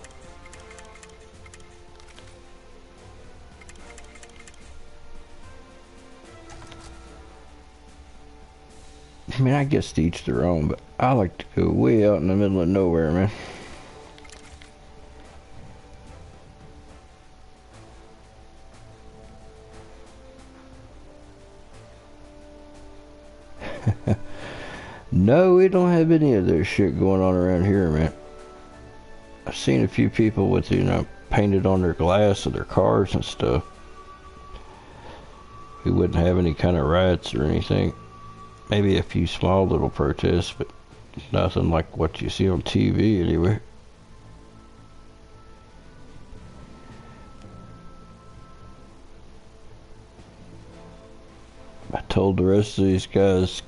I mean, I guess to each their own, but I like to go way out in the middle of nowhere, man. No, we don't have any of this shit going on around here, man. I've seen a few people with, you know, painted on their glass of their cars and stuff. We wouldn't have any kind of riots or anything. Maybe a few small little protests, but nothing like what you see on TV anyway. I told the rest of these guys,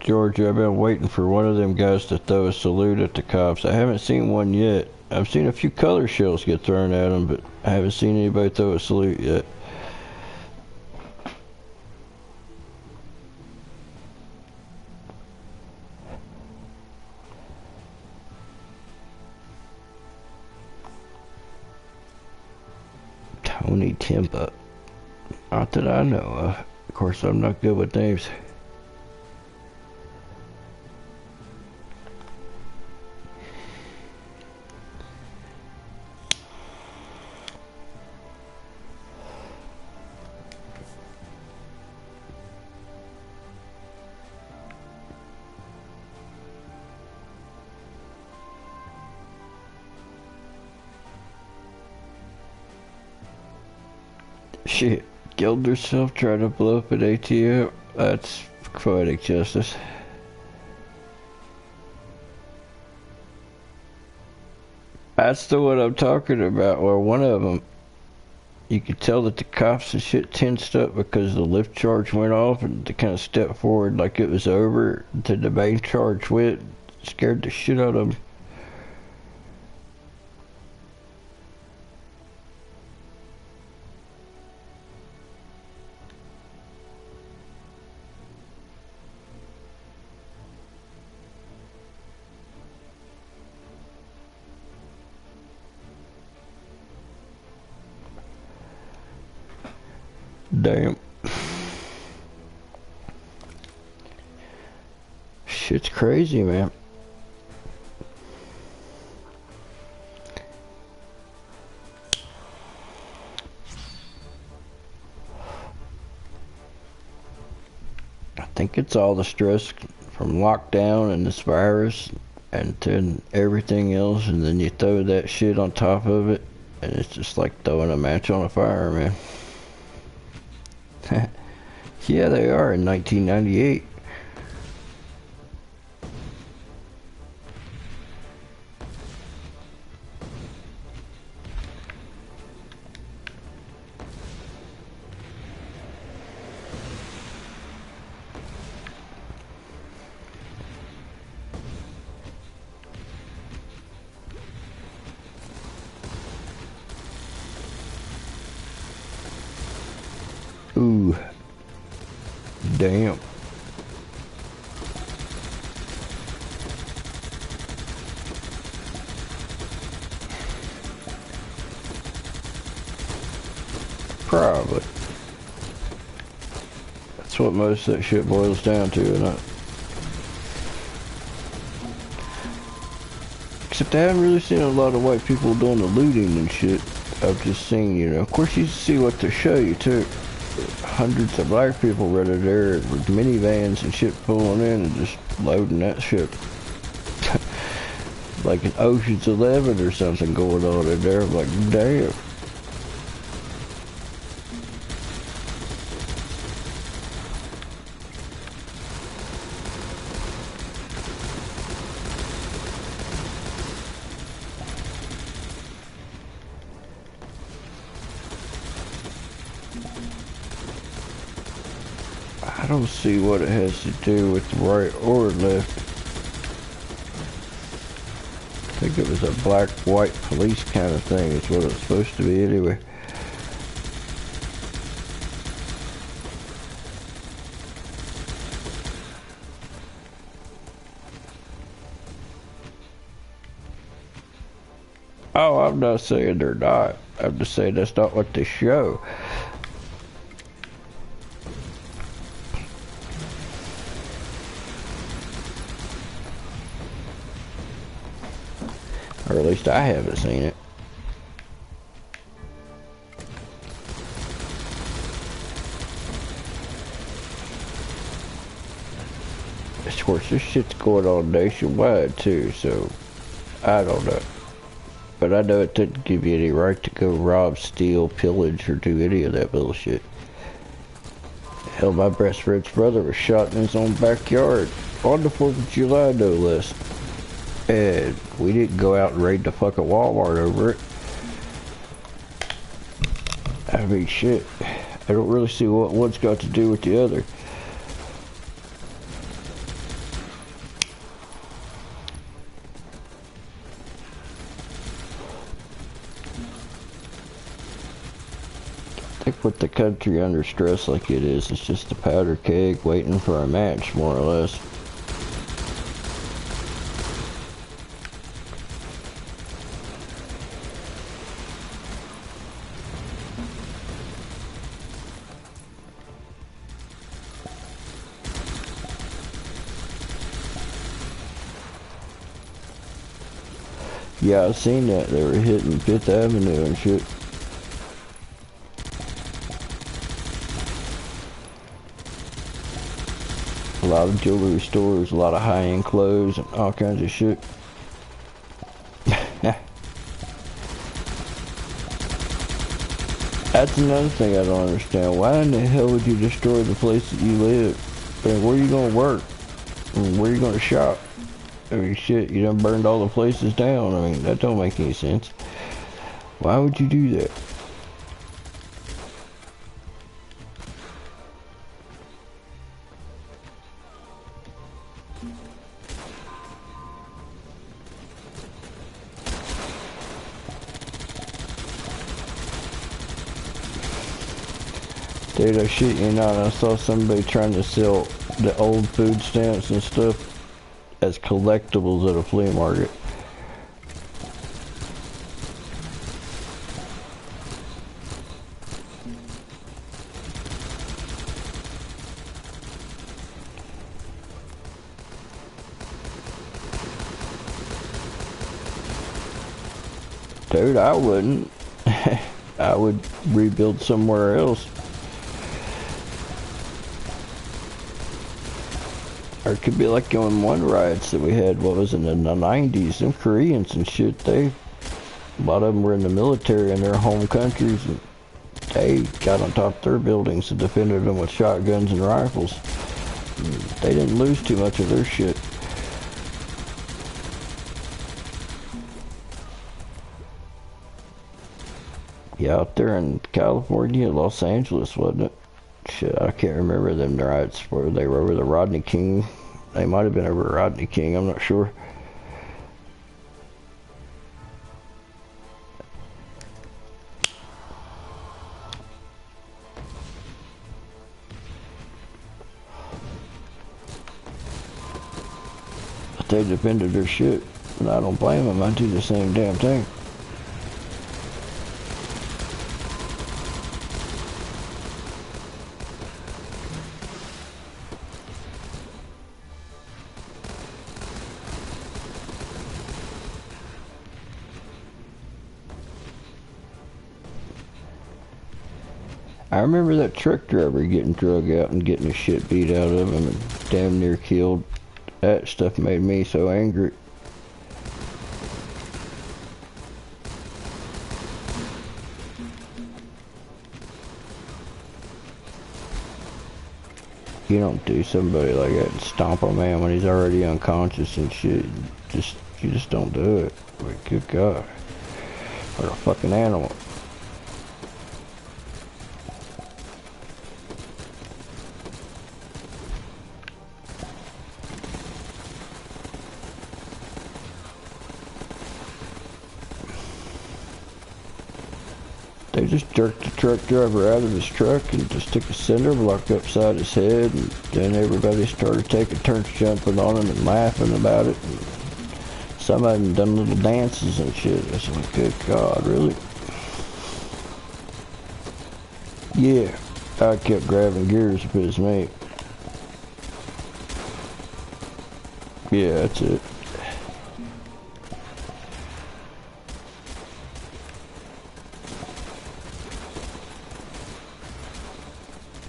Georgia, I've been waiting for one of them guys to throw a salute at the cops. I haven't seen one yet. I've seen a few color shells get thrown at them, but I haven't seen anybody throw a salute yet. Tony Timpa. Not that I know of. Of course, I'm not good with names. Shit, killed herself trying to blow up an ATM. That's poetic justice. That's the one I'm talking about, or one of them. You could tell that the cops and shit tensed up because the lift charge went off and they kind of stepped forward like it was over. Then the main charge went, scared the shit out of them. Damn. Shit's crazy, man. I think it's all the stress from lockdown and this virus and then everything else, and then you throw that shit on top of it, and it's just like throwing a match on a fire, man. Yeah, they are in 1998. Ooh. Damn. Probably. That's what most of that shit boils down to, isn't it? Except I haven't really seen a lot of white people doing the looting and shit. I've just seen, you know, of course you see what they show you too. Hundreds of black people right there with minivans and shit pulling in and just loading that shit. Like an Ocean's 11 or something going on in there. I'm like, damn. I don't see what it has to do with the right or left. I think it was a black-white police kind of thing is what it's supposed to be anyway. Oh, I'm not saying they're not. I'm just saying that's not what they show. Or at least I haven't seen it. Of course, this shit's going on nationwide too, so I don't know. But I know it didn't give you any right to go rob, steal, pillage, or do any of that bullshit. Hell, my best friend's brother was shot in his own backyard on the 4th of July, no less. And we didn't go out and raid the fucking Walmart over it. I mean, shit. I don't really see what one's got to do with the other. I think with the country under stress like it is, it's just a powder keg waiting for a match, more or less. Yeah, I've seen that. They were hitting 5th Avenue and shit. A lot of jewelry stores, a lot of high-end clothes, and all kinds of shit. That's another thing I don't understand. Why in the hell would you destroy the place that you live? I mean, where are you gonna work? I mean, where are you gonna shop? I mean, shit, you done burned all the places down. I mean, that don't make any sense. Why would you do that? Dude, I shit you not, I saw somebody trying to sell the old food stamps and stuff as collectibles at a flea market. Dude, I wouldn't. I would rebuild somewhere else. Or it could be like going one riots that we had, what was it, in the 90s, them Koreans and shit, a lot of them were in the military in their home countries, and they got on top of their buildings and defended them with shotguns and rifles. And they didn't lose too much of their shit. Yeah, out there in California, Los Angeles, wasn't it? Shit, I can't remember them riots where they were over the Rodney King. They might have been over Rodney King, I'm not sure. But they defended their shit, and I don't blame them. I do the same damn thing. I remember that truck driver getting drug out and getting the shit beat out of him and damn near killed. That stuff made me so angry. You don't do somebody like that and stomp a man when he's already unconscious and shit. You just don't do it. Like, good God. What a fucking animal. They just jerked the truck driver out of his truck and just took a cinder block upside his head, and then everybody started taking turns jumping on him and laughing about it. And some of them done little dances and shit. I was like, good God, really? Yeah, I kept grabbing gears if it was me. Yeah, that's it.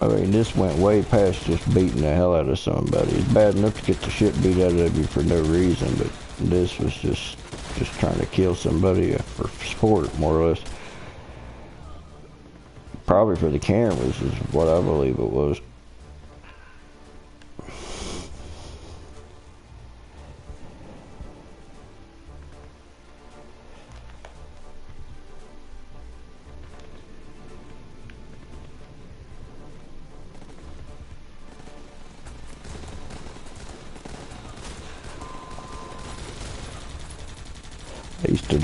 I mean, this went way past just beating the hell out of somebody. It's bad enough to get the shit beat out of you for no reason, but this was just trying to kill somebody for sport, more or less. Probably for the cameras is what I believe it was. I used to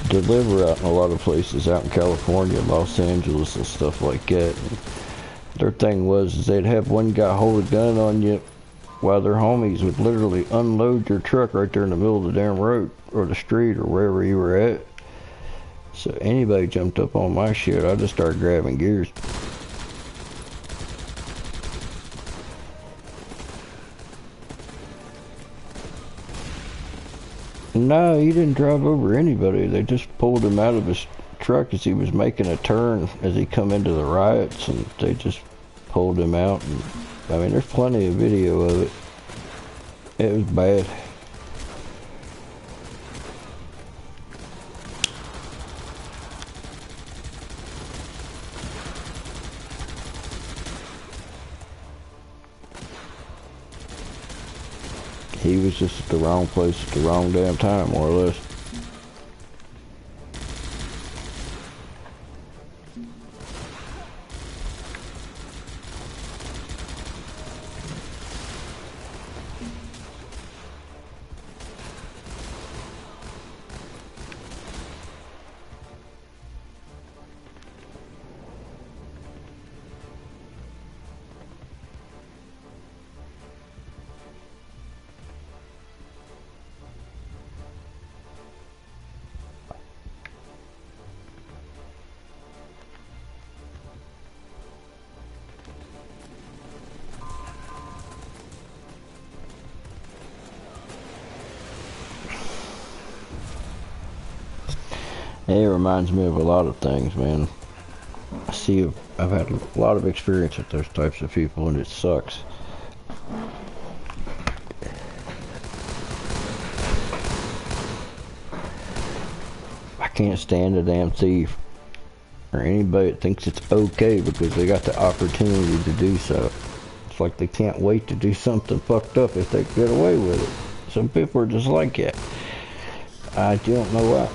deliver out in a lot of places out in California, Los Angeles and stuff like that. And their thing was is they'd have one guy hold a gun on you while their homies would literally unload your truck right there in the middle of the damn road or the street or wherever you were at. So anybody jumped up on my shit, I just started grabbing gears. No, he didn't drive over anybody. They just pulled him out of his truck as he was making a turn as he come into the riots, and they just pulled him out. And, I mean, there's plenty of video of it. It was bad. He was just at the wrong place at the wrong damn time, more or less. It reminds me of a lot of things, man. I've had a lot of experience with those types of people, and it sucks. I can't stand a damn thief or anybody that thinks it's okay because they got the opportunity to do so. It's like they can't wait to do something fucked up if they get away with it. Some people are just like that. I don't know why.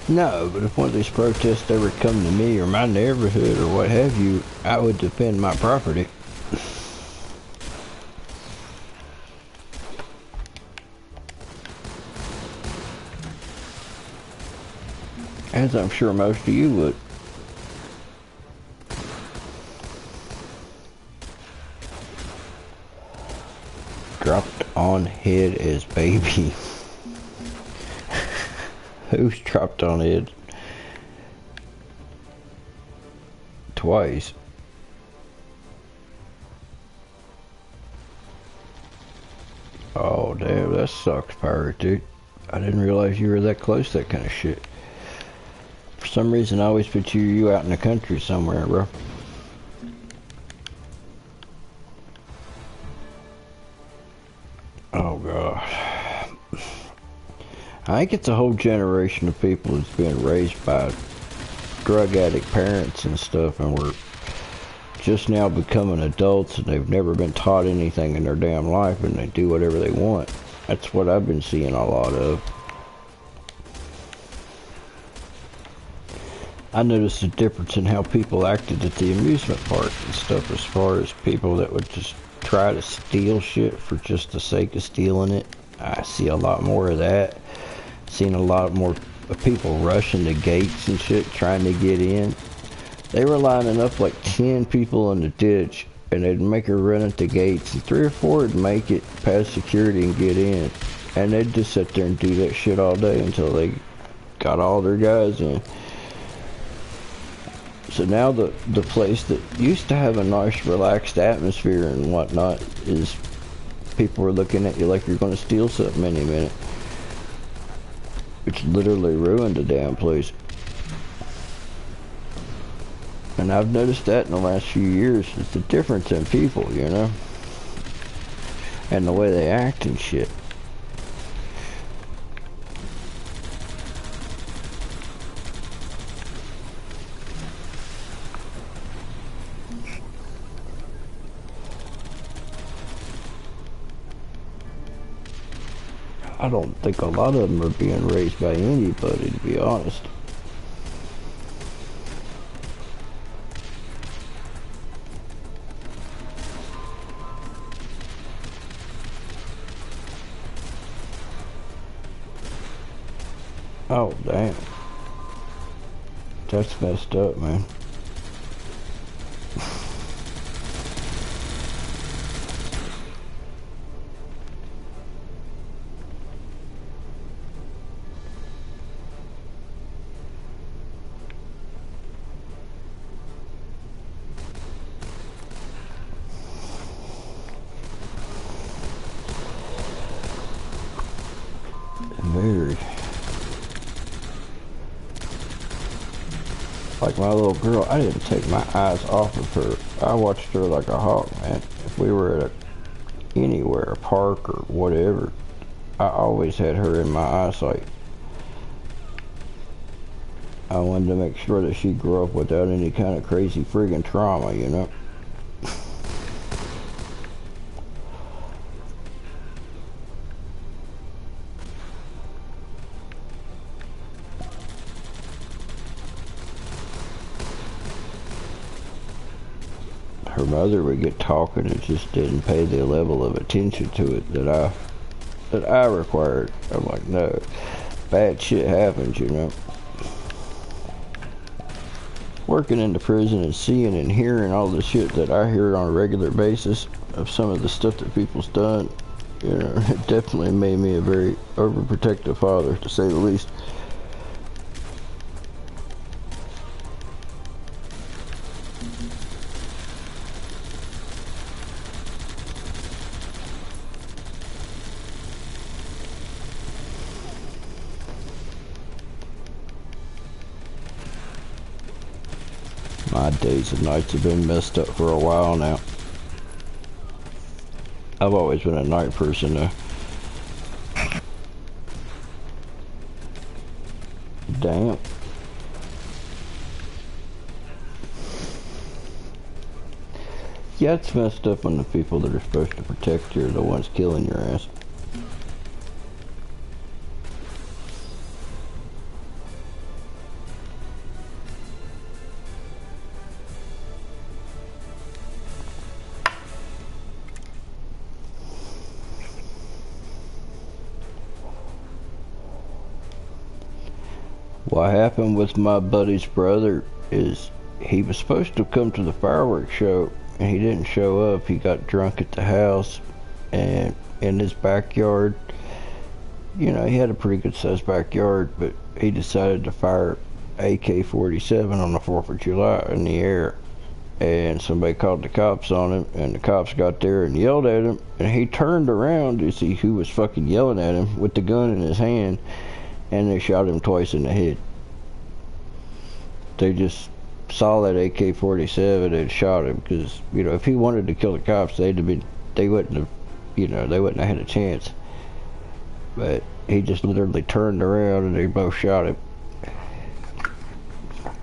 No, but if one of these protests ever come to me or my neighborhood or what have you, I would defend my property. As I'm sure most of you would. Dropped on head as baby. Who's dropped on it? Twice. Oh damn, that sucks, pirate dude. I didn't realize you were that close to that kind of shit. For some reason I always put you out in the country somewhere, bro. Oh god. I think it's a whole generation of people that's been raised by drug addict parents and stuff, and we're just now becoming adults and they've never been taught anything in their damn life and they do whatever they want. That's what I've been seeing a lot of. I noticed a difference in how people acted at the amusement park and stuff, as far as people that would just try to steal shit for just the sake of stealing it. I see a lot more of that. Seen a lot more people rushing the gates and shit trying to get in. They were lining up like 10 people in the ditch, and they'd make her run at the gates, and 3 or 4 would make it past security and get in. And they'd just sit there and do that shit all day until they got all their guys in. So now the place that used to have a nice relaxed atmosphere and whatnot is people are looking at you like you're going to steal something any minute. Which literally ruined the damn place. And I've noticed that in the last few years. It's the difference in people, you know? And the way they act and shit. I don't think a lot of them are being raised by anybody, to be honest. Oh, damn. That's messed up, man. Very. Like my little girl, I didn't take my eyes off of her. I watched her like a hawk, man. If we were at anywhere, a park or whatever, I always had her in my eyesight. I wanted to make sure that she grew up without any kind of crazy friggin' trauma, you know? Her mother would get talking and just didn't pay the level of attention to it that I required. I'm like, no, bad shit happens, you know. Working in the prison and seeing and hearing all the shit that I hear on a regular basis of some of the stuff that people's done, You know, it definitely made me a very overprotective father, to say the least. My days and nights have been messed up for a while now. I've always been a night person though. Damn. Yeah, it's messed up when the people that are supposed to protect you are the ones killing your ass. What happened with my buddy's brother is he was supposed to come to the fireworks show and he didn't show up. He got drunk at the house and in his backyard. You know, he had a pretty good sized backyard, but he decided to fire AK-47 on the 4th of July in the air. And somebody called the cops on him, and the cops got there and yelled at him, and he turned around to see who was fucking yelling at him with the gun in his hand, and they shot him twice in the head. They just saw that AK-47 and shot him, because, you know, if he wanted to kill the cops, they wouldn't have, you know, they wouldn't have had a chance. But he just literally turned around and they both shot him.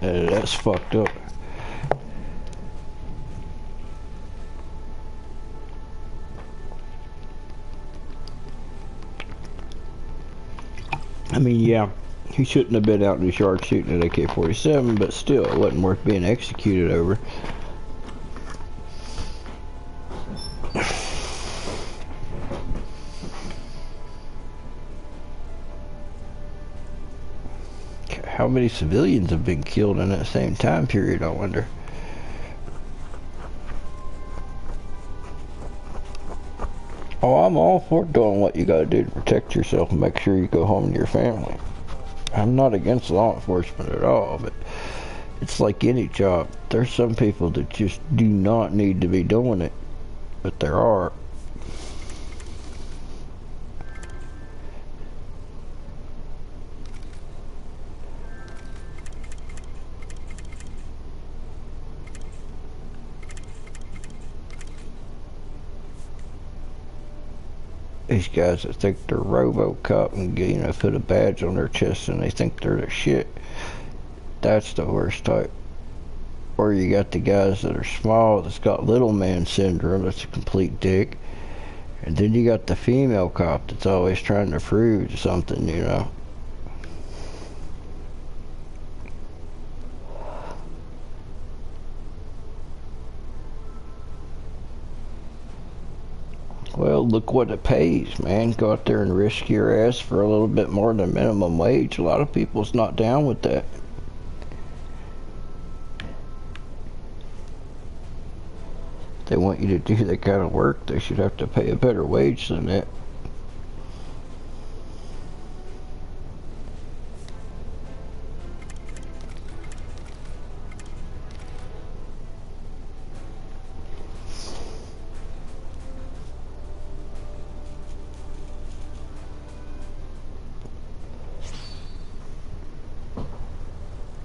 And that's fucked up. I mean, yeah, he shouldn't have been out in the yard shooting an AK-47, but still, it wasn't worth being executed over. How many civilians have been killed in that same time period, I wonder? Oh, I'm all for doing what you gotta do to protect yourself and make sure you go home to your family. I'm not against law enforcement at all, but it's like any job. There's some people that just do not need to be doing it, but there are. These guys that think they're RoboCop and, you know, put a badge on their chest and they think they're the shit. That's the worst type. Or you got the guys that are small that's got little man syndrome, that's a complete dick. And then you got the female cop that's always trying to prove something, you know. Well, look what it pays, man. Go out there and risk your ass for a little bit more than minimum wage. A lot of people's not down with that. If they want you to do that kind of work, they should have to pay a better wage than that.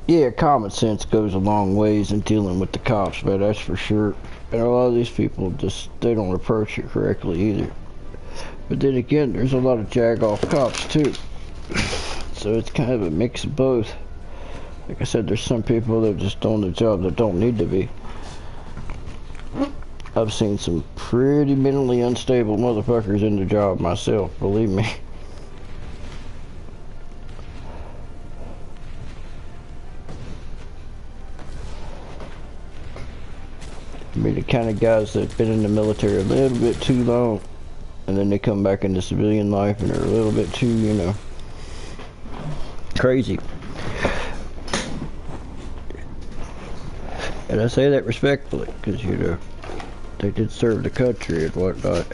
Yeah, common sense goes a long ways in dealing with the cops, but that's for sure. And a lot of these people just, they don't approach it correctly either. But then again, there's a lot of jag-off cops too. So it's kind of a mix of both. Like I said, there's some people that are just doing the job that don't need to be. I've seen some pretty mentally unstable motherfuckers in the job myself, believe me. I mean, the kind of guys that have been in the military a little bit too long, and then they come back into civilian life and they're a little bit too, you know, crazy. And I say that respectfully, because, you know, they did serve the country and whatnot.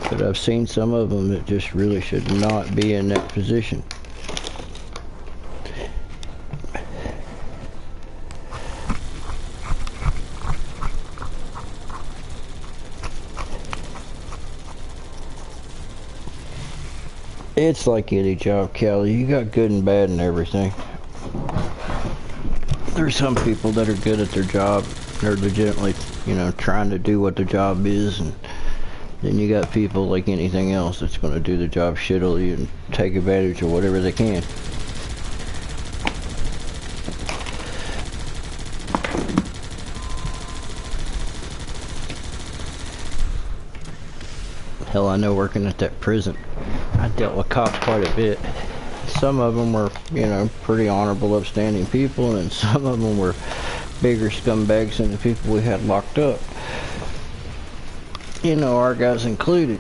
But I've seen some of them that just really should not be in that position. It's like any job, Kelly. You got good and bad and everything. There's some people that are good at their job. They're legitimately, you know, trying to do what the job is, and then you got people like anything else that's going to do the job shittily and take advantage of whatever they can. Hell, I know working at that prison, I dealt with cops quite a bit. Some of them were, you know, pretty honorable, upstanding people, and some of them were bigger scumbags than the people we had locked up. You know, our guys included.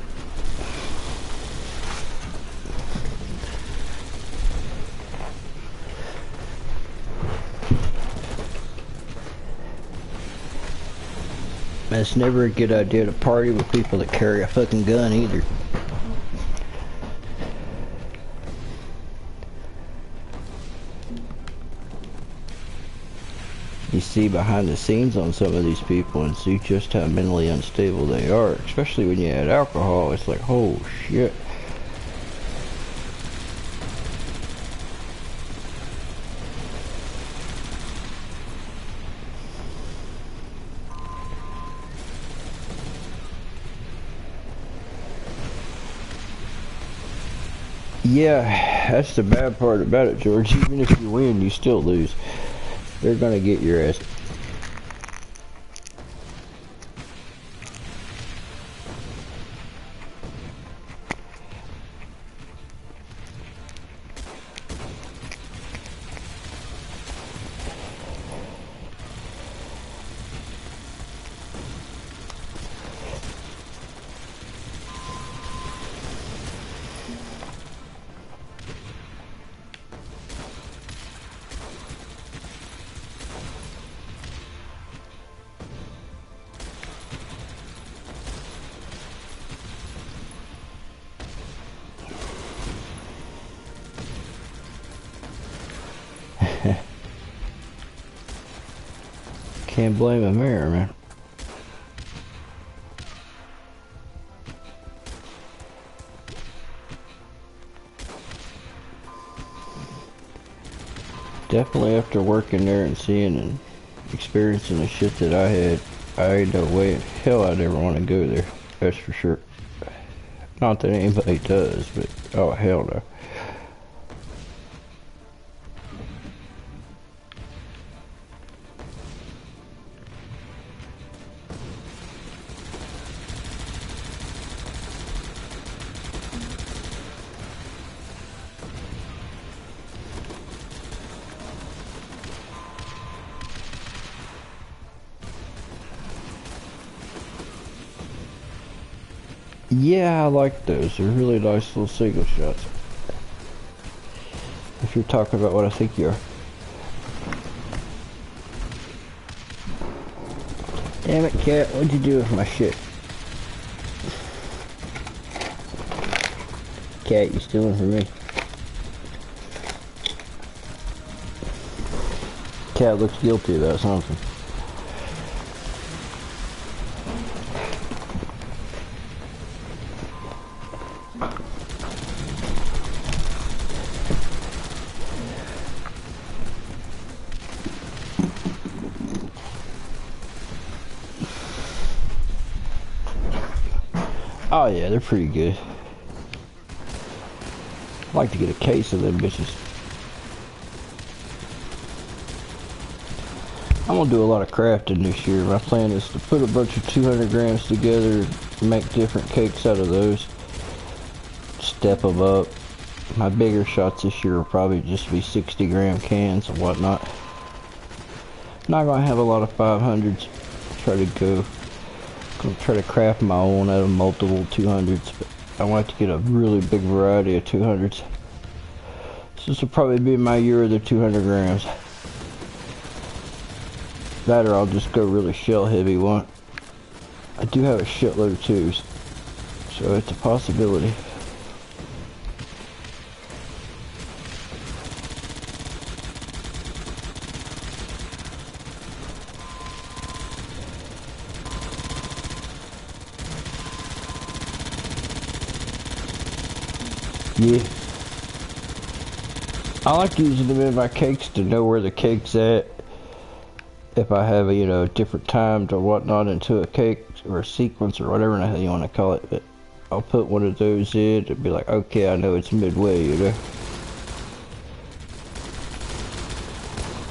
It's never a good idea to party with people that carry a fucking gun either. You see behind the scenes on some of these people and see just how mentally unstable they are, especially when you add alcohol. It's like, oh shit. Yeah, that's the bad part about it, George. Even if you win, you still lose. They're gonna get your ass. Can't blame a mayor, man. Definitely after working there and seeing and experiencing the shit that I had, I ain't no way in hell I'd ever want to go there. That's for sure. Not that anybody does, but oh hell no. Yeah, I like those. They're really nice little single shots. If you're talking about what I think you are. Damn it, cat. What'd you do with my shit? Cat, you stealing from me. Cat looks guilty about something. Oh yeah, they're pretty good. I'd like to get a case of them bitches. I'm gonna do a lot of crafting this year. My plan is to put a bunch of 200 grams together, make different cakes out of those, step them up. My bigger shots this year will probably just be 60 gram cans and whatnot. Not gonna have a lot of 500s. Try to craft my own out of multiple 200s, but I want to get a really big variety of 200s. So this will probably be my year of the 200 grams. That or I'll just go really shell heavy one. I do have a shitload of twos. So it's a possibility. Yeah. I like using them in my cakes to know where the cake's at. If I have, you know, different times or whatnot into a cake or a sequence or whatever the hell you want to call it. But I'll put one of those in to be like, okay, I know it's midway, you know.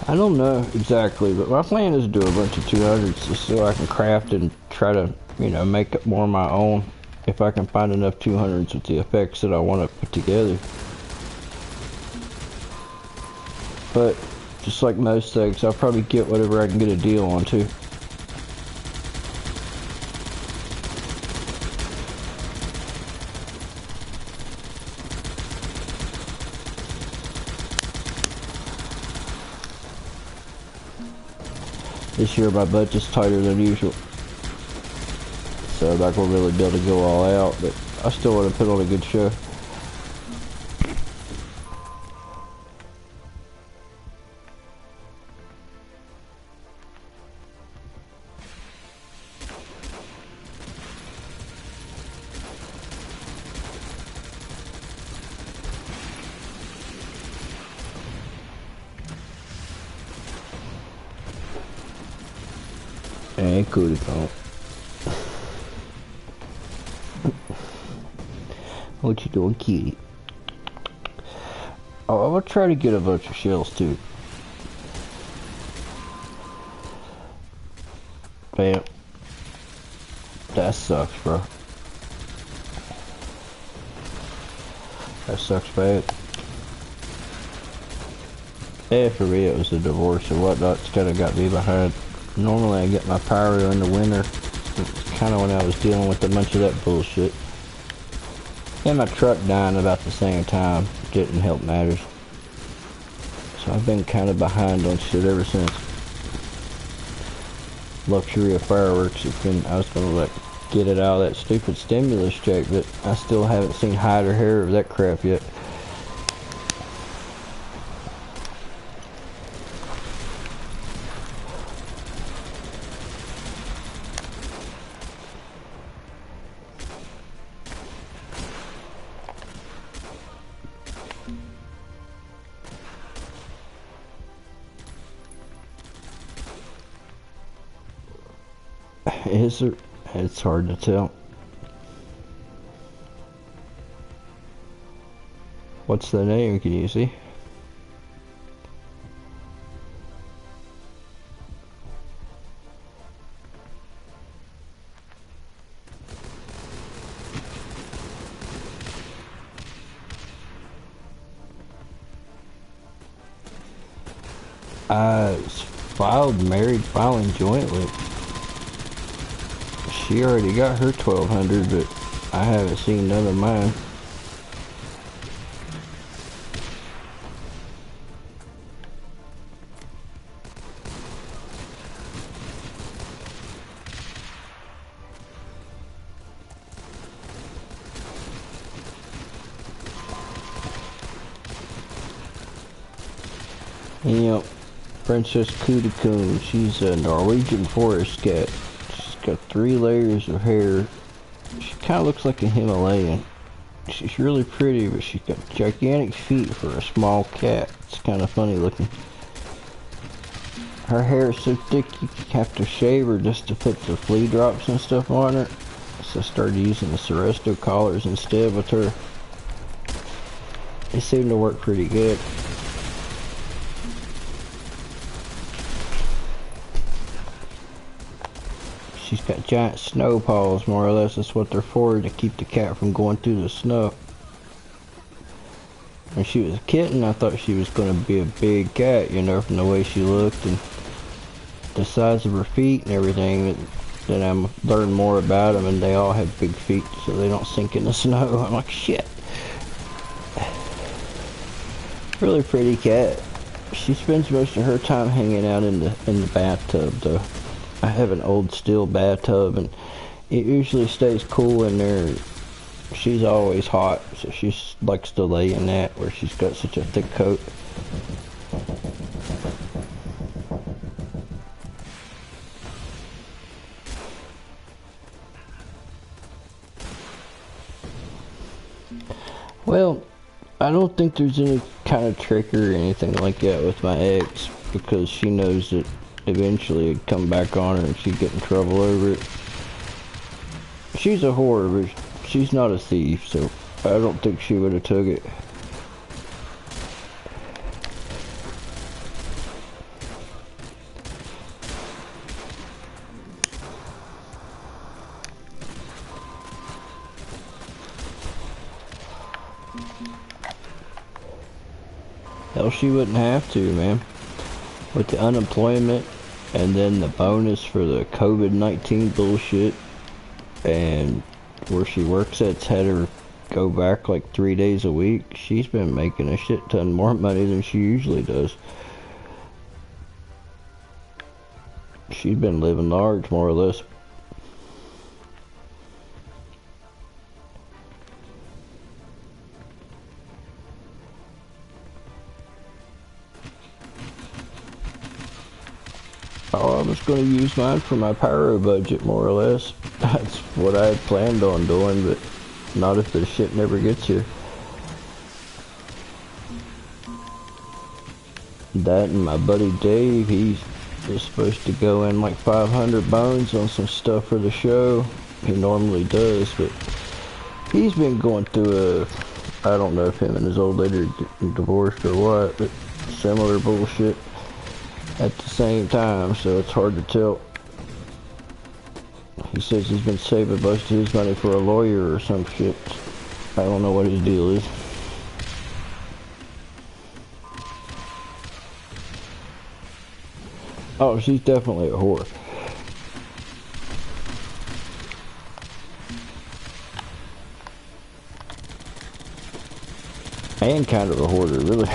I don't know exactly, but my plan is to do a bunch of 200s just so I can craft and try to, you know, make it more my own. If I can find enough 200s with the effects that I want to put together. But just like most things, I'll probably get whatever I can get a deal on too. This year my budget's tighter than usual, so I'm not gonna really be able to go all out, but I still want to put on a good show. Ain't cool to count. What you doing, kitty? Oh, I'm gonna try to get a bunch of shells too. Bam. That sucks, bro. That sucks bad. Yeah, for me it was a divorce and whatnot. It's kind of got me behind. Normally I get my pyro in the winter. It's kind of when I was dealing with a bunch of that bullshit. And my truck dying about the same time didn't help matters. So I've been kind of behind on shit ever since. Luxury of fireworks. I was gonna like get it out of that stupid stimulus check, but I still haven't seen hide or hair of that crap yet. It's hard to tell. What's the name? Can you see? It's filed married filing jointly. She already got her 1200, but I haven't seen none of mine. Yep, Princess Cootie-Coon. She's a Norwegian forest cat. She's got 3 layers of hair. She kind of looks like a Himalayan. She's really pretty, but she's got gigantic feet for a small cat. It's kind of funny looking. Her hair is so thick you have to shave her just to put the flea drops and stuff on her. So I started using the Seresto collars instead with her. They seem to work pretty good. She's got giant snow paws, more or less. That's what they're for, to keep the cat from going through the snow. When she was a kitten, I thought she was going to be a big cat, you know, from the way she looked and the size of her feet and everything. Then I learned more about them, and they all have big feet, so they don't sink in the snow. I'm like, shit. Really pretty cat. She spends most of her time hanging out in the bathtub, though. I have an old steel bathtub, and it usually stays cool in there She's always hot, so she likes to lay in that where she's got such a thick coat. Well, I don't think there's any kind of trick or anything like that with my ex, because she knows that eventually it'd come back on her and she'd get in trouble over it. She's a whore, but she's not a thief, so I don't think she would have took it. Hell, she wouldn't have to, man. With the unemployment and then the bonus for the COVID-19 bullshit, and where she works at's had her go back like 3 days a week. She's been making a shit ton more money than she usually does. She's been living large, more or less. Oh, I was going to use mine for my pyro budget, more or less. That's what I had planned on doing, but not if the shit never gets here. That and my buddy Dave, he's supposed to go in like 500 bones on some stuff for the show. He normally does, but he's been going through a, I don't know if him and his old lady are getting divorced or what, but similar bullshit at the same time, so it's hard to tell. He says he's been saving most of his money for a lawyer or some shit. I don't know what his deal is. Oh, she's definitely a whore. And kind of a hoarder, really.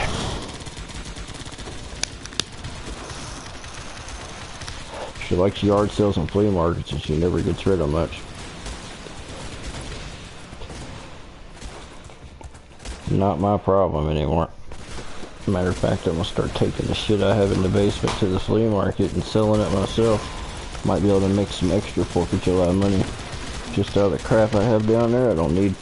She likes yard sales and flea markets, and she never gets rid of much. Not my problem anymore. Matter of fact, I'm gonna start taking the shit I have in the basement to the flea market and selling it myself. Might be able to make some extra 4th of July money just out of the crap I have down there I don't need.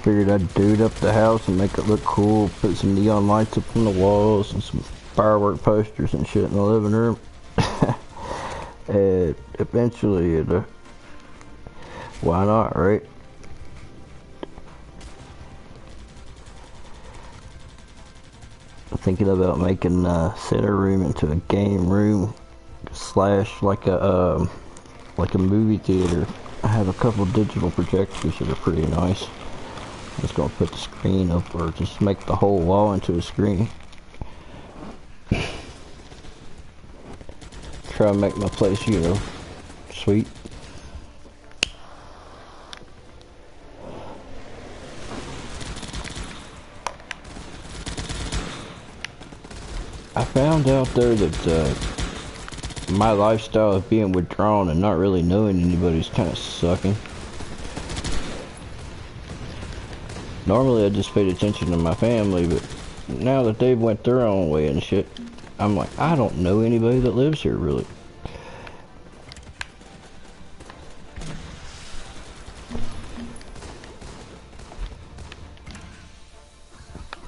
Figured I'd dude up the house and make it look cool, put some neon lights up on the walls and some firework posters and shit in the living room. And eventually why not, right? Thinking about making center room into a game room slash like a movie theater. I have a couple digital projectors that are pretty nice. I'm just gonna put the screen up, or just make the whole wall into a screen. Try and make my place, you know, sweet. I found out there that my lifestyle of being withdrawn and not really knowing anybody's kind of sucking. Normally I just paid attention to my family, but now that they've went their own way and shit, I'm like, I don't know anybody that lives here, really.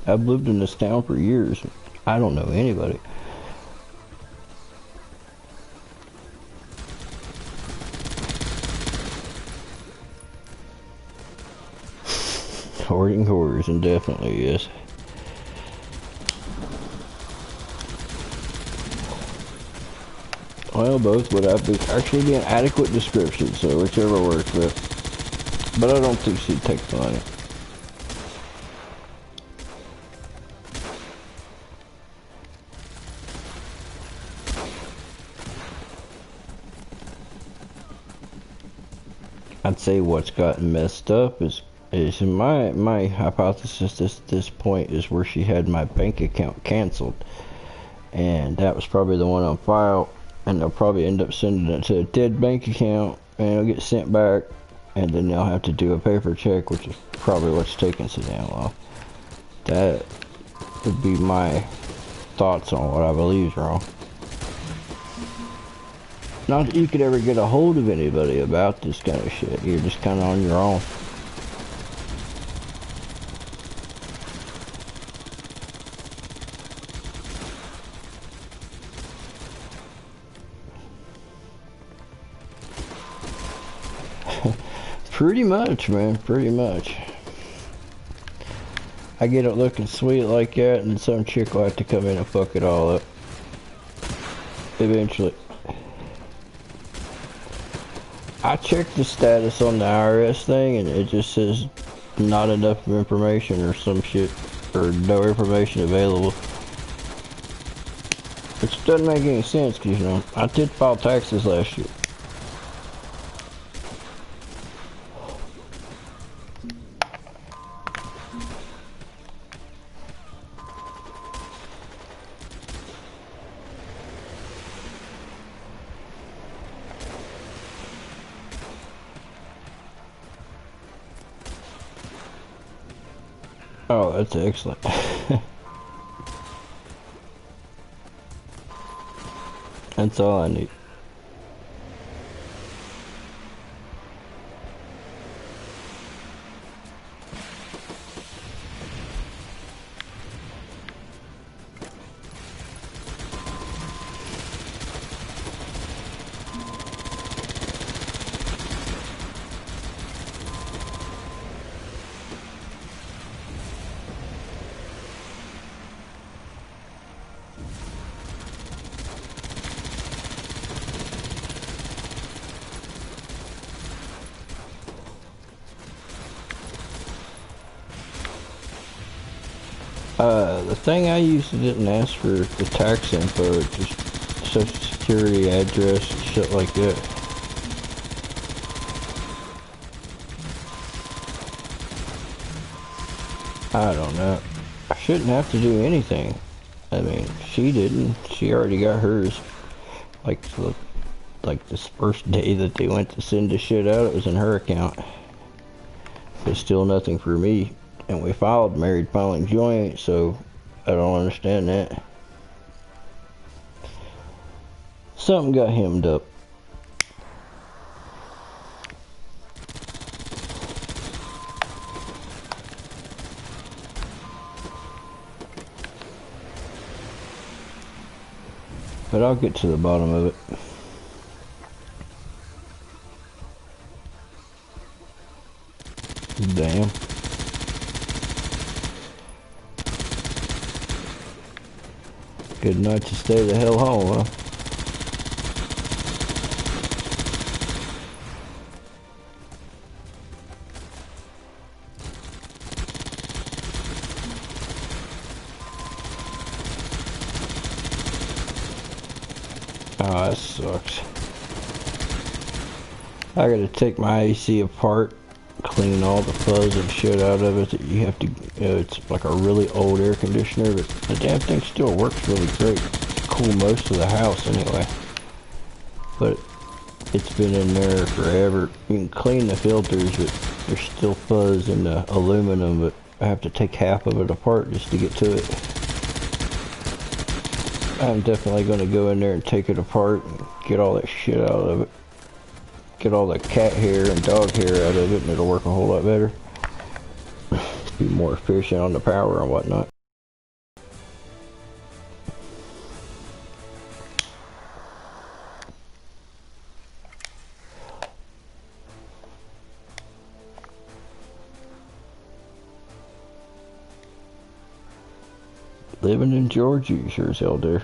I've lived in this town for years. I don't know anybody. Hoarding horrors, indefinitely, yes. Well, both would actually be an adequate description, so whichever works best. But I don't think she'd take the money. I'd say what's gotten messed up is my hypothesis at this point is where she had my bank account canceled, and that was probably the one on file. and they'll probably end up sending it to a dead bank account, and it'll get sent back, and then they'll have to do a paper check, which is probably what's taking so damn long. That would be my thoughts on what I believe is wrong. Not that you could ever get a hold of anybody about this kind of shit. You're just kind of on your own. Pretty much, man. Pretty much. I get it looking sweet like that, and some chick will have to come in and fuck it all up. Eventually. I checked the status on the IRS thing, and it just says not enough information or some shit, or no information available. Which doesn't make any sense, because, you know, I did file taxes last year. Oh, that's excellent. That's all I need. The thing I used didn't ask for the tax info, just social security address and shit like that. I don't know. I shouldn't have to do anything. I mean, she didn't. She already got hers. Like this first day that they went to send the shit out, it was in her account. But still nothing for me. And we filed married filing joint, so I don't understand that. Something got hemmed up. But I'll get to the bottom of it. Damn. Good night to stay the hell home, huh? Oh, that sucks. I gotta take my AC apart, clean all the fuzz and shit out of it that you have to, it's like a really old air conditioner, but the damn thing still works really great. It's cool most of the house anyway. But it's been in there forever. You can clean the filters, but there's still fuzz in the aluminum, but I have to take half of it apart just to get to it. I'm definitely going to go in there and take it apart and get all that shit out of it. Get all the cat hair and dog hair out of it, and it'll work a whole lot better. Be more efficient on the power and whatnot. Living in Georgia, you sure as hell do.